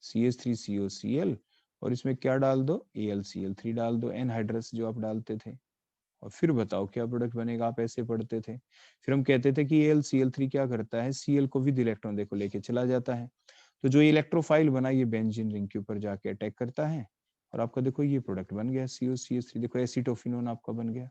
CH3COCl, और इसमें क्या डाल दो, AlCl3 डाल दो, एनहाइड्रस जो आप डालते थे, और फिर बताओ क्या प्रोडक्ट बनेगा, आप ऐसे पढ़ते थे। फिर हम कहते थे कि AlCl3 क्या करता है, Cl को विद इलेक्ट्रॉन देखो लेके चला जाता है, तो जो इलेक्ट्रोफाइल बना ये बेंजीन रिंग के ऊपर जाके अटैक करता है, और आपका देखो ये प्रोडक्ट बन गया COCH3, देखो एसिटोफिनोन आपका बन गया।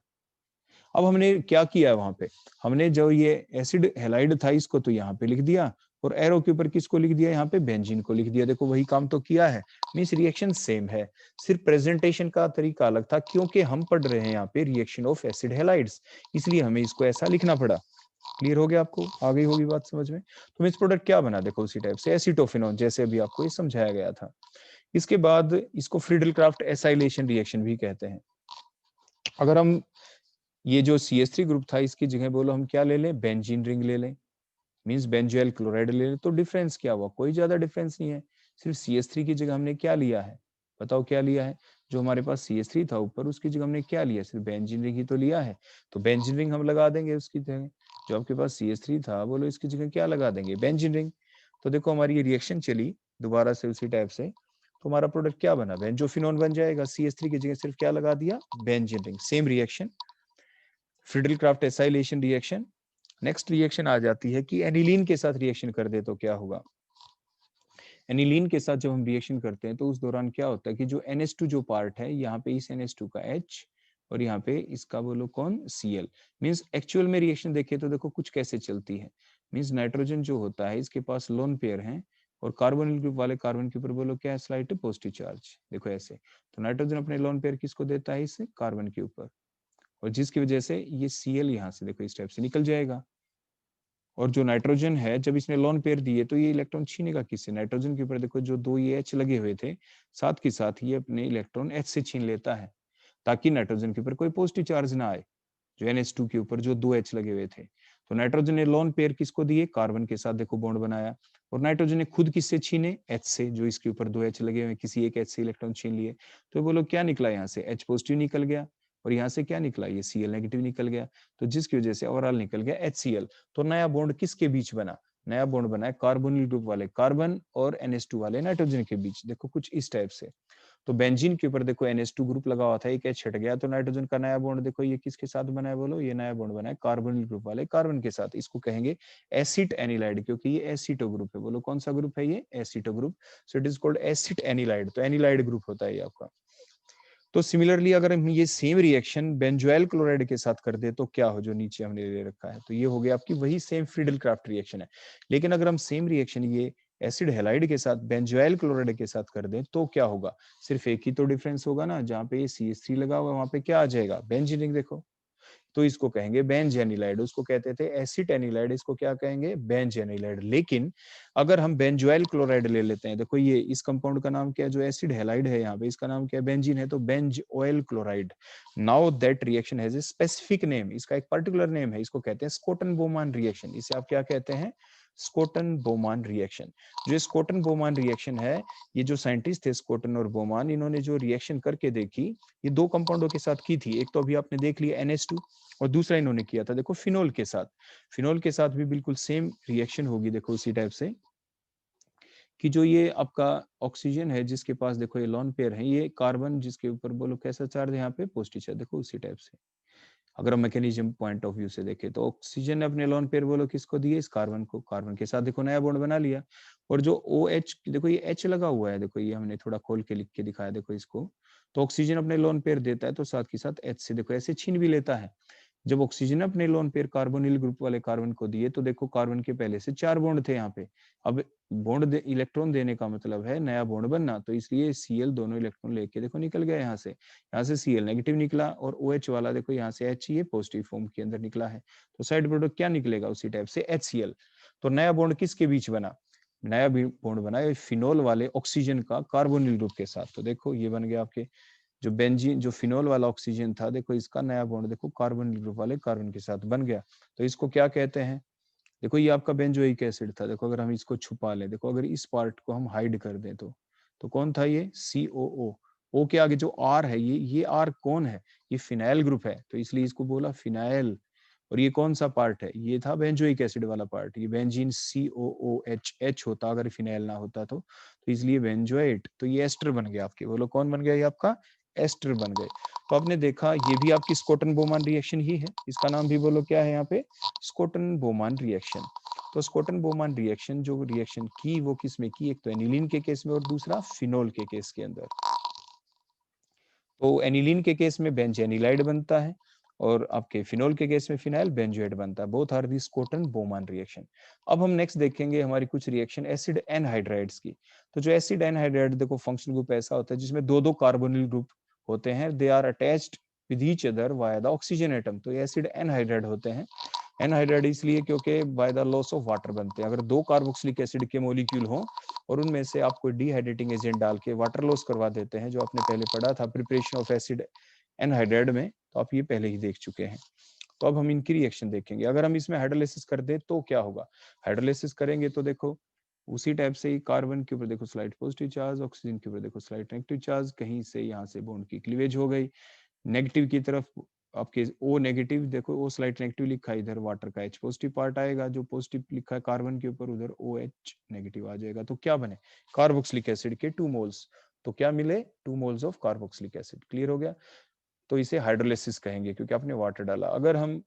अब हमने क्या किया वहां पे, हमने जो ये एसिड हैलाइड था इसको तो यहाँ पे लिख दिया, और एरो के ऊपर किसको लिख दिया, यहाँ पे बेंजीन को लिख दिया, देखो वही काम तो किया है, मींस रिएक्शन सेम है, सिर्फ प्रेजेंटेशन का तरीका अलग था, क्योंकि हम पढ़ रहे हैं यहाँ पे रिएक्शन ऑफ एसिड हैलाइड्स, इसलिए हमें इसको ऐसा लिखना पड़ा। क्लियर हो गया, आपको आ गई होगी बात समझ में। तो मिस प्रोडक्ट क्या बना, देखो उसी टाइप से एसिटोफिनोन, जैसे अभी आपको ये समझाया गया था। इसके बाद इसको फ्रीडल क्राफ्ट एसाइलेशन रिएक्शन भी कहते हैं। अगर हम ये जो CH3 ग्रुप था इसकी जगह बोलो हम क्या ले लें, बेंजीन रिंग ले लें, मींस बेंजोइल क्लोराइड ले लें, तो डिफरेंस क्या हुआ, कोई ज्यादा डिफरेंस नहीं है, सिर्फ CH3 की जगह हमने क्या लिया है, बताओ क्या लिया है, जो हमारे पास CH3 था ऊपर उसकी जगह हमने क्या लिया, सिर्फ बेंजीन रिंग ही तो लिया है, तो बेंजीन रिंग हम लगा देंगे उसकी जगह, जो आपके पास CH3 था बोलो इसकी जगह क्या लगा देंगे, बेंजीन रिंग। तो देखो हमारी ये रिएक्शन चली दोबारा से उसी टाइप से, तो हमारा प्रोडक्ट क्या बना, बेंजोफिनोन बन जाएगा, CH3 की जगह सिर्फ क्या लगा दिया, benzene ring, same reaction, Friedel Crafts acylation reaction. Next reaction आ जाती है कि एनिलीन के साथ रिएक्शन कर दे तो क्या होगा। एनिलीन के साथ जब हम रिएक्शन करते हैं तो उस दौरान क्या होता है कि जो NH2 जो पार्ट है, यहाँ पे इस NH2 का H और यहाँ पे इसका बोलो कौन, Cl, मींस एक्चुअल में रिएक्शन देखे तो देखो कुछ कैसे चलती है, मींस नाइट्रोजन जो होता है इसके पास लोन पेयर है, और कार्बोनिल ग्रुप वाले कार्बन के ऊपर बोलो क्या है, स्लाइट पॉजिटिव चार्ज, देखो ऐसे, तो नाइट्रोजन अपने लोन पेयर किसको देता है, इस कार्बन के ऊपर, और जिसकी वजह से ये Cl यहाँ से देखो इस टाइप से निकल जाएगा, और जो नाइट्रोजन है जब इसने लोन पेयर दिए तो ये इलेक्ट्रॉन छीनेगा किससे, नाइट्रोजन के ऊपर देखो जो दो ये H लगे हुए थे, साथ के साथ ये अपने इलेक्ट्रॉन H से छीन लेता है, ताकि नाइट्रोजन के ऊपर कोई पॉजिटिव चार्ज ना आए। जो NH2 के ऊपर जो 2 H लगे हुए थे। तो नाइट्रोजन ने लोन पेयर किसको दिए, कार्बन के साथ देखो बॉन्ड बनाया, और नाइट्रोजन ने खुद किससे छीने, H से, जो इसके ऊपर 2 H लगे हुए, किसी एक H से इलेक्ट्रॉन छीन लिए। तो बोलो क्या निकला यहाँ से, H पॉजिटिव निकल गया, और यहाँ से क्या निकला, ये Cl नेगेटिव निकल गया, तो जिसकी वजह से ओवरऑल निकल गया HCl। तो नया बॉन्ड किसके बीच बना, नया बॉन्ड बना है कार्बोनिल ग्रुप वाले कार्बन और NH2 वाले नाइट्रोजन के बीच, देखो कुछ इस टाइप से। तो बेंजीन के ऊपर देखो NH2 ग्रुप लगा हुआ था, एक H हट गया, तो नाइट्रोजन का नया बॉन्ड देखो ये किसके साथ बना है, बोलो ये नया बॉन्ड बना है कार्बोनिल ग्रुप वाले कार्बन के साथ। इसको कहेंगे एसिड एनिलाइड, क्योंकि ये एसिटो ग्रुप है। बोलो कौन सा ग्रुप है ये, aceto group. So it is called acid anilide. तो एनिलाइड ग्रुप होता है ये आपका। तो सिमिलरली अगर हम ये सेम रिएक्शन बेंजोइल क्लोराइड के साथ कर दे तो क्या हो, जो नीचे हमने ले रखा है, तो ये हो गया आपकी वही सेम फ्रीडल क्राफ्ट रिएक्शन है। लेकिन अगर हम सेम रिएक्शन ये एसिड हैलाइड के साथ बेंजोइल क्लोराइड के साथ कर दें तो क्या होगा, सिर्फ एक ही तो डिफरेंस होगा ना, जहाँ पे ये CH3 लगा हुआ वहां पे क्या आ जाएगा, बेंजीन। देखो तो इसको कहेंगे बेंजेनिलाइड, उसको कहते थे एसिड एनिलाइड, इसको क्या कहेंगे, बेंजेनिलाइड। लेकिन अगर हम बेंजोइल क्लोराइड ले लेते हैं, देखो ये इस कंपाउंड का नाम क्या है, जो एसिड हैलाइड है यहाँ पे, इसका नाम क्या है, बेंजीन है, तो Benz oil chloride. Now that reaction has a specific name, इसका एक पर्टिकुलर नेम है, इसको कहते हैं स्कोटन बोमान रिएक्शन। इसे आप क्या कहते हैं, स्कोटन बोमान रिएक्शन। जो स्कोटन बोमान रिएक्शन है, ये जो साइंटिस्ट थे स्कोटन और बोमान, इन्होंने जो रिएक्शन करके देखी, ये दो कंपाउंडों के साथ की थी। एक तो अभी आपने देख लिया NH2, और दूसरा इन्होंने किया था देखो फिनोल के साथ। फिनोल के साथ भी बिल्कुल सेम रिएक्शन होगी, देखो उसी टाइप से, कि जो ये आपका ऑक्सीजन है जिसके पास देखो ये लोन पेयर है, ये कार्बन जिसके ऊपर बोलो कैसा चार्ज है यहाँ पे, पॉजिटिव चार्ज, देखो उसी टाइप से। अगर हम मैकेनिज्म पॉइंट ऑफ व्यू से देखें तो ऑक्सीजन ने अपने लोन पेयर बोलो किसको दिए, इस कार्बन को, कार्बन के साथ देखो नया बॉन्ड बना लिया। और जो OH देखो ये H लगा हुआ है, देखो ये हमने थोड़ा खोल के लिख के दिखाया देखो इसको। तो ऑक्सीजन अपने लोन पेयर देता है तो साथ के साथ H से देखो ऐसे छीन भी लेता है। जब ऑक्सीजन अपने लोन पेयर कार्बोनिल ग्रुप वाले कार्बन को दिए तो देखो कार्बन के पहले से 4 बॉन्ड थे यहाँ पे। अब बॉन्ड इलेक्ट्रॉन देने का मतलब है नया बॉन्ड बनना, तो इसलिए Cl दोनों इलेक्ट्रॉन लेके देखो निकल गया यहाँ से। यहाँ से Cl नेगेटिव निकला और OH वाला देखो यहाँ से H ये पॉजिटिव फॉर्म के अंदर निकला है। तो साइड प्रोडक्ट क्या निकलेगा, उसी टाइप से HCl। तो नया बॉन्ड किसके बीच बना, नया बॉन्ड बना फिनोल वाले ऑक्सीजन का कार्बोनिल ग्रुप के साथ। तो देखो ये बन गया आपके जो बेंजीन, जो फिनोल वाला ऑक्सीजन था, देखो इसका नया बॉन्ड देखो कार्बन ग्रुप वाले कार्बन के साथ बन गया। तो इसको क्या कहते हैं, देखो ये आपका बेंजोइक एसिड था। देखो अगर हम इसको छुपा लें, देखो अगर इस पार्ट को हम हाइड कर दें तो कौन था ये, COO। O के आगे जो R है, ये R कौन है, ये फिनाइल ग्रुप है, तो इसलिए इसको बोला फिनाइल। और ये कौन सा पार्ट है, ये था बेंजोइक एसिड वाला पार्ट, ये बेंजीन COOH, H होता अगर फिनाइल ना होता तो इसलिए बेंजोएट। तो ये एस्टर बन गया आपके, बोलो कौन बन गया, ये आपका एस्टर बन गए। तो आपने देखा ये भी आपकी स्कोटन बोमान रिएक्शन ही है, इसका नाम भी बोलो क्या है यहाँ पे, स्कोटन बोमान रिएक्शन। तो स्कोटन बोमान रिएक्शन जो रिएक्शन की वो किस में की, एक तो एनिलीन के केस में और दूसरा फिनोल के केस के अंदर। तो एनिलीन के केस में बेंजेनिलाइड बनता है और आपके फिनोल के केस में फिनाइल बेंजोएट बनता है। Both are the Schotten Baumann reaction. अब हम नेक्स्ट देखेंगे हमारी कुछ रिएक्शन एसिड एनहाइड्राइड्स की। तो जो एसिड एनहाइड्राइड देखो फंक्शनल ग्रुप ऐसा होता है जिसमें दो दो कार्बोनिल ग्रुप होते हैं, they are attached with each other via the oxygen atom. तो ये एसिड एनहाइड्राइड होते हैं। एनहाइड्राइड इसलिए क्योंकि by the loss of water बनते हैं। अगर दो कार्बोक्सिलिक एसिड के मॉलिक्यूल हो और उनमें से आप कोई डिहाइड्रेटिंग एजेंट डाल के वाटर लॉस करवा देते हैं, जो आपने पहले पढ़ा था प्रिपरेशन ऑफ एसिड एनहाइड्राइड में, तो आप ये पहले ही देख चुके हैं। तो अब हम इनकी रिएक्शन देखेंगे। अगर हम इसमें हाइड्रोलाइसिस कर दे तो क्या होगा, हाइड्रोलाइसिस करेंगे तो देखो उसी टाइप से ही कार्बन के ऊपर देखो स्लाइड पॉजिटिव चार्ज, ऑक्सीजन के ऊपर देखो स्लाइड नेगेटिव चार्ज, कहीं से यहाँ से बॉन्ड की क्लीवेज हो गई। नेगेटिव की तरफ आपके O नेगेटिव, देखो O स्लाइट नेगेटिव लिखा है, इधर वाटर का H पॉजिटिव पार्ट आएगा, जो पॉजिटिव लिखा है कार्बन के ऊपर उधर OH नेगेटिव आ जाएगा। तो क्या बने, कार्बोक्सिलिक एसिड के 2 मोल्स। तो क्या मिले, 2 moles of carboxylic acid. Clear हो गया। तो इसे हाइड्रोलाइसिस कहेंगे क्योंकि आपने वाटर डाला। अगर हम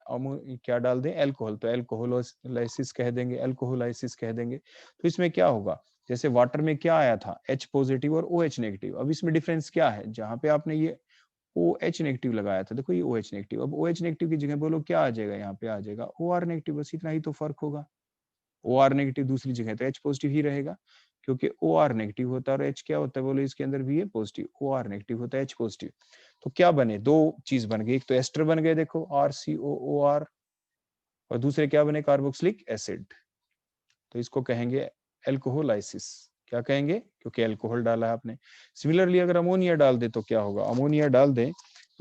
क्या डाल दें, एल्कोहल, तो एल्कोहोलाइसिस कह देंगे, एल्कोहोलाइसिस कह देंगे। तो इसमें क्या होगा, जैसे वाटर में क्या आया था, H पॉजिटिव और OH नेगेटिव। अब इसमें डिफरेंस क्या है, जहां पे आपने ये OH नेगेटिव लगाया था, देखो ये OH नेगेटिव, अब OH नेगेटिव की जगह बोलो क्या आ जाएगा, यहाँ पे आ जाएगा OR नेगेटिव। बस इतना ही तो फर्क होगा। OR नेगेटिव दूसरी जगह तो H पॉजिटिव ही रहेगा, क्योंकि OR नेगेटिव होता है और H क्या होता है, बोलो इसके अंदर भी है पॉजिटिव, OR नेगेटिव होता है H पॉजिटिव। तो क्या बने, दो चीज बन गई, एक तो एस्टर बन गए देखो RCOOR, और दूसरे क्या बने, कार्बोक्सिलिक एसिड। तो इसको कहेंगे एल्कोहोलाइसिस। क्या कहेंगे, क्योंकि एल्कोहल डाला है आपने। सिमिलरली अगर अमोनिया डाल दे तो क्या होगा, अमोनिया डाल दें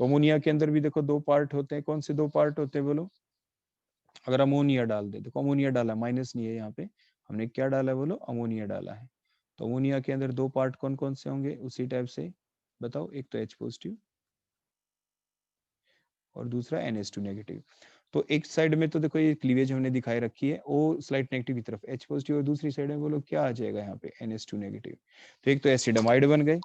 तो अमोनिया के अंदर भी देखो दो पार्ट होते हैं, कौन से दो पार्ट होते हैं बोलो? अगर अमोनिया डाल दे, देखो अमोनिया डाला, माइनस नहीं है यहाँ पे, हमने क्या डाला है बोलो? अमोनिया डाला है। तो अमोनिया के अंदर दो पार्ट कौन कौन से होंगे उसी टाइप से बताओ? एक तो H पॉजिटिव और दूसरा NH2 नेगेटिव। तो एक साइड में तो देखो ये क्लीवेज हमने दिखाई रखी है, O स्लाइट नेगेटिव की तरफ H पॉजिटिव, और दूसरी साइड में बोलो क्या आ जाएगा यहाँ पे? NH2 negative. तो एक तो एसिडमाइड बन गए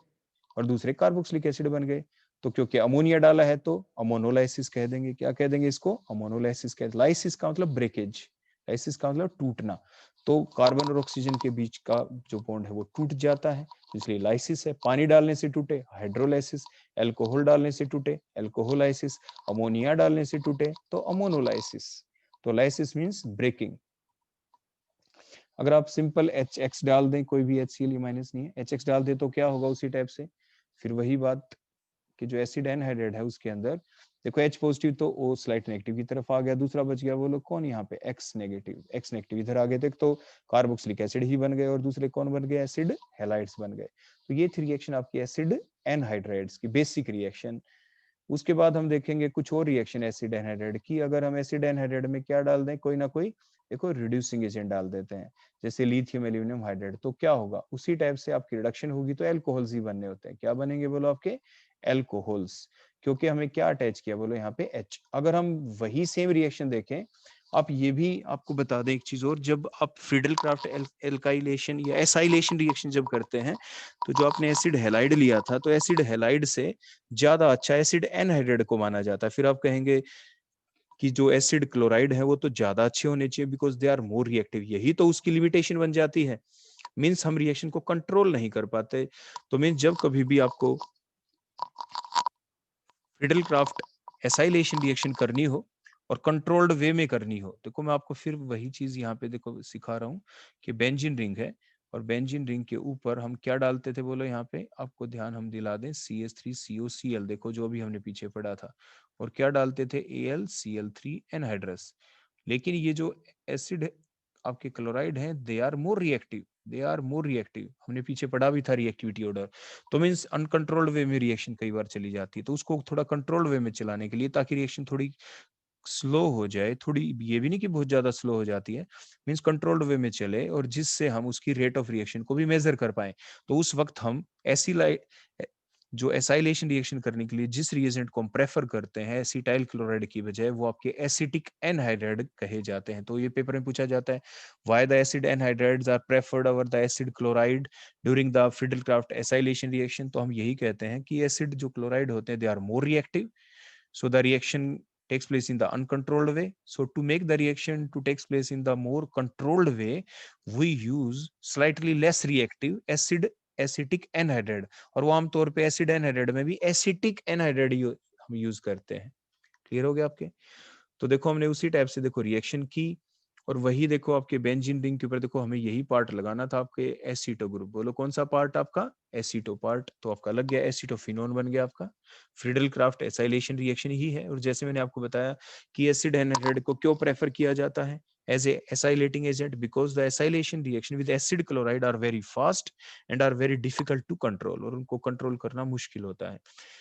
और दूसरे कार्बोक्सिलिक एसिड बन गए। तो क्योंकि अमोनिया डाला है तो अमोनोलाइसिस कह देंगे। क्या कह देंगे इसको? अमोनोलाइसिस कह। लाइसिस का मतलब ब्रेकेज, लाइसिस का मतलब टूटना। तो कार्बन और ऑक्सीजन के बीच का जो बॉन्ड है वो टूट जाता है, इसलिए लाइसिस है। पानी डालने से टूटे, हाइड्रोलाइसिस। अल्कोहल डालने से टूटे, अल्कोहोलाइसिस। अमोनिया डालने से टूटे तो अमोनोलाइसिस। तो लाइसिस मींस ब्रेकिंग। अगर आप सिंपल HX डाल दें, कोई भी HCl माइनस नहीं है, HX डाल दें तो क्या होगा उसी टाइप से? फिर वही बात कि जो एसिड एनहाइड्रेट है उसके अंदर देखो H पॉजिटिव तो O स्लाइट नेगेटिव की तरफ आ गया, दूसरा बच गया वो लोग कौन यहाँ पे? X negative. X नेगेटिव इधर आ गए थे तो कार्बोक्सिलिक एसिड ही बन गए, और दूसरे कौन बन गए? एसिड हैलाइड्स बन गए। तो ये थी रिएक्शन आपकी एसिड एनहाइड्राइड्स की बेसिक रिएक्शन। उसके बाद हम देखेंगे कुछ और रिएक्शन एसिड एनहाइड्राइड की। अगर हम एसिड एनहाइड्राइड में क्या डाल दें? कोई ना कोई देखो रिड्यूसिंग एजेंट डाल देते हैं, जैसे लिथियम एल्यूमिनियम हाइड्राइड, तो क्या होगा? उसी टाइप से आपकी रिडक्शन होगी तो एल्कोहल्स ही बनने होते हैं। क्या बनेंगे बोलो? आपके एल्कोहल्स। क्योंकि हमें क्या अटैच किया बोलो यहाँ पे? H। अगर हम वही सेम रिएक्शन देखें, आप ये भी आपको बता दें एक चीज और, जब आप फ्रीडल क्राफ्ट एल्काइलेशन या एसाइलेशन रिएक्शन जब करते हैं, तो जो आपने एसिड हैलाइड लिया था, तो एसिड हैलाइड से ज्यादा अच्छा एसिड एनहाइड्राइड को माना जाता है। फिर आप कहेंगे कि जो एसिड क्लोराइड है वो तो ज्यादा अच्छे होने चाहिए because they are more reactive. यही तो उसकी लिमिटेशन बन जाती है, मीन्स हम रिएक्शन को कंट्रोल नहीं कर पाते। तो मीन्स जब कभी भी आपको फ्रीडल क्राफ्ट एसाइलेशन रिएक्शन करनी हो और कंट्रोल्ड वे में करनी हो, देखो मैं आपको फिर वही चीज यहाँ पे देखो सिखा रहा हूँ कि बेंजीन रिंग है, और बेंजीन रिंग के ऊपर हम क्या डालते थे बोलो? यहाँ पे आपको ध्यान हम दिला दें, CH3COCl, देखो जो भी हमने पीछे पढ़ा था। और क्या डालते थे? AlCl3 anhydrous. लेकिन ये जो एसिड आपके क्लोराइड हैं, they are more reactive, they are more reactive. हमने पीछे पढ़ा भी था रिएक्टिविटी ऑर्डर। तो मीन्स अनकंट्रोल्ड वे में रिएक्शन कई बार चली जाती है, तो उसको थोड़ा कंट्रोल्ड वे में चलाने के लिए, ताकि रिएक्शन थोड़ी स्लो हो जाए, थोड़ी ये भी नहीं कि बहुत ज्यादा स्लो हो जाती है, मीन्स कंट्रोल्ड वे में चले, और जिससे हम उसकी रेट ऑफ रिएक्शन को भी मेजर कर पाए। तो उस वक्त हम जो एसाइलेशन रिएक्शन करने के लिए जिस रिएजेंट को हम प्रेफर करते हैं एसिटाइल क्लोराइड की बजाय, वो आपके एसिटिक एनहाइड्राइड कहे जाते हैं। तो ये पेपर में पूछा जाता है, why the acid anhydrides are preferred over the acid chloride during the Friedel Crafts acylation reaction? तो हम यही कहते हैं कि एसिड जो क्लोराइड होते हैं, they are more reactive, so the reaction takes place in the uncontrolled way. So to make the reaction to takes place in the more controlled way, we use slightly less reactive acid acetic anhydride. और वो आमतौर पे acid anhydride में भी acetic anhydride हम use करते हैं। Clear हो गया आपके? तो देखो हमने उसी टाइप से देखो रिएक्शन की, और वही देखो आपके बेंजीन रिंग के ऊपर देखो हमें यही पार्ट लगाना था आपके एसीटो ग्रुप। बोलो कौन सा पार्ट आपका? Aceto part. तो आपका लग गया, एसीटोफिनोन बन गया आपका। फ्रीडल क्राफ्ट एसाइलेशन रिएक्शन ही है। और जैसे मैंने आपको बताया कि एसिड एनहाइड्राइड को क्यों प्रेफर किया जाता है as a acylating agent, because the acylation reaction with acid chloride are very fast and are very difficult to control, और उनको कंट्रोल करना मुश्किल होता है।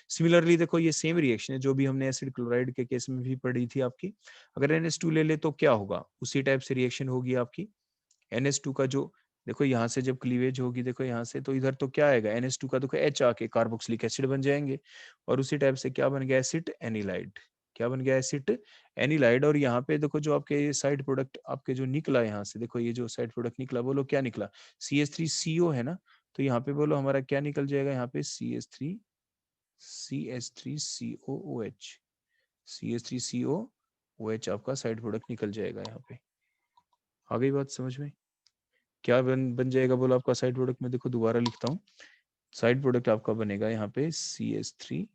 सिमिलरली देखो ये सेम रिएक्शन है जो भी हमने एसिड क्लोराइड के केस में भी पढ़ी थी आपकी। अगर NH2 ले ले तो क्या होगा? उसी टाइप से रिएक्शन होगी आपकी। NH2 का जो देखो यहाँ से जब क्लीवेज होगी, देखो यहाँ से, तो इधर तो क्या आएगा? NH2 का देखो H आके कार्बोक्सिलिक एसिड बन जाएंगे, और उसी टाइप से क्या बन गया? Acid anilide. क्या बन गया? Acid anilide. और यहाँ पे देखो जो आपके साइड प्रोडक्ट आपके जो निकला यहाँ से, देखो ये जो साइड प्रोडक्ट निकला, बोलो क्या निकला? CH3CO है ना। तो यहाँ पे बोलो हमारा क्या निकल जाएगा? यहाँ पे CH3COOH, CH3COOH आपका साइड प्रोडक्ट निकल जाएगा यहाँ पे। आ गई बात समझ में? क्या बन जाएगा बोलो आपका साइड प्रोडक्ट में? देखो दोबारा लिखता हूँ, साइड प्रोडक्ट आपका बनेगा यहाँ पे CH3COOH।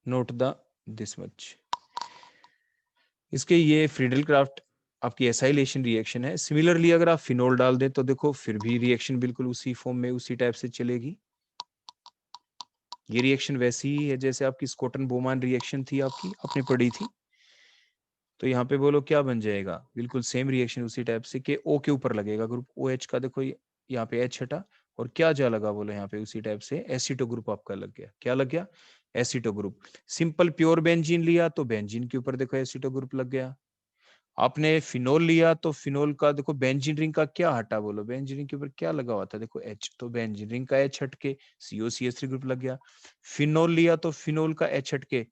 Note the this much. इसके ये फ्रीडल क्राफ्ट आपकी एसाइलेशन रिएक्शन है। सिमिलरली अगर आप फिनोल डाल दें तो देखो फिर भी रिएक्शन बिल्कुल उसी फॉर्म में उसी टाइप से चलेगी। ये रिएक्शन वैसी ही है जैसे आपकी स्कॉटन बोमान रिएक्शन थी आपकी, आपने पढ़ी थी। तो यहाँ पे बोलो क्या बन जाएगा? बिल्कुल सेम रिएक्शन उसी टाइप से, कि O के ऊपर लगेगा ग्रुप OH का। देखो यहाँ पे H हटा और क्या जा लगा बोले यहाँ पे उसी टाइप से एसिटो ग्रुप आपका लग गया। क्या लग गया? एसिटो ग्रुप। सिंपल प्योर बेंजीन लिया तो बेंजीन के ऊपर देखो एसिटो ग्रुप लग गया। आपने फिनोल लिया तो फिनोल का देखो बेंजीन रिंग का क्या हटा बोलो, बेंजीन रिंग के ऊपर क्या लगा हुआ था देखो H, तो बेंजीन रिंग का H हटके COCH3 ग्रुप लग गया। फिनोल लिया तो फिनोल का H हटके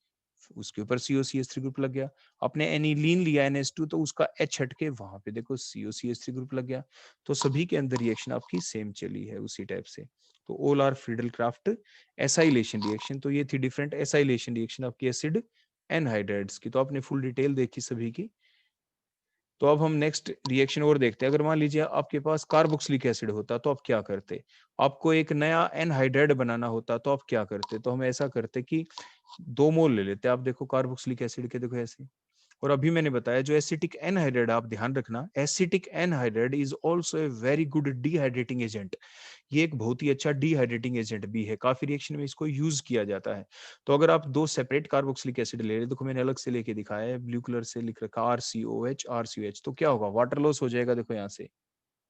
उसके ऊपर COCH3 ग्रुप लग गया। आपने एनिलीन लिया NH2 तो उसका H हटके वहां पे देखो COCH3 ग्रुप लग गया। तो सभी के अंदर रिएक्शन आपकी सेम चली है उसी टाइप से। तो all are Friedel Crafts acylation reaction. तो ये थी डिफरेंट एसाइलेशन रिएक्शन आपकी एसिड एनहाइड्राइड्स की। तो आपने फुल डिटेल देखी सभी की। तो अब हम नेक्स्ट रिएक्शन और देखते हैं। अगर मान लीजिए आपके पास कार्बोक्सिलिक एसिड होता तो आप क्या करते? आपको एक नया एनहाइड्राइड बनाना होता तो आप क्या करते? तो हम ऐसा करते कि 2 मोल ले लेते। आप देखो कार्बोक्सिलिक एसिड के देखो ऐसे। और अभी मैंने बताया जो एसिटिक एनहाइड्राइड, आप ध्यान रखना, acetic anhydride is also a very good dehydrating agent. ये एक बहुत ही अच्छा डिहाइड्रेटिंग एजेंट भी है। काफी रिएक्शन में इसको यूज किया जाता है। तो अगर आप 2 सेपरेट कार्बोक्सिलिक एसिड ले रहे, देखो मैंने अलग से लेके दिखाया है, ब्लू कलर से लिख रखा RCOH RCOH, तो क्या होगा? वाटर लॉस हो जाएगा। देखो यहाँ से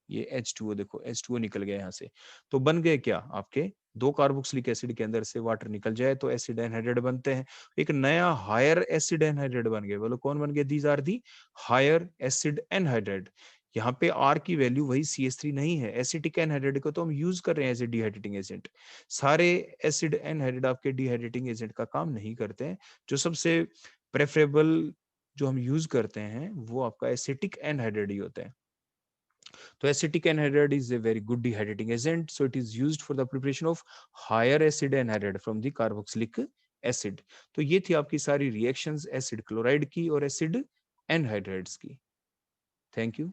ये H2O, देखो H2O निकल गया यहाँ से। तो बन गए क्या? आपके 2 कार्बोक्सिलिक एसिड के अंदर से वाटर निकल जाए तो एसिड एनहाइड्राइड बनते हैं। एक नया हायर एसिड एनहाइड्राइड बन गए। बोलो कौन बन गए? These are the higher acid anhydride. यहाँ पे R की वैल्यू वही CH3 नहीं है। एसिटिक एनहाइड्राइड को तो हम यूज कर रहे हैं एज ए डिहाइड्रेटिंग एजेंट। सारे एसिड एनहाइड्राइड आपके डिहाइड्रेटिंग एजेंट का काम नहीं करते हैं। जो सबसे प्रेफरेबल जो हम यूज करते हैं वो आपका एसिटिक एनहाइड्राइड ही होता है। तो acetic anhydride is a very good dehydrating agent, so it is used for the preparation of higher acid anhydride from the carboxylic acid. तो ये थी आपकी सारी रिएक्शंस एसिड क्लोराइड की और एसिड एनहाइड्राइड्स की। Thank you.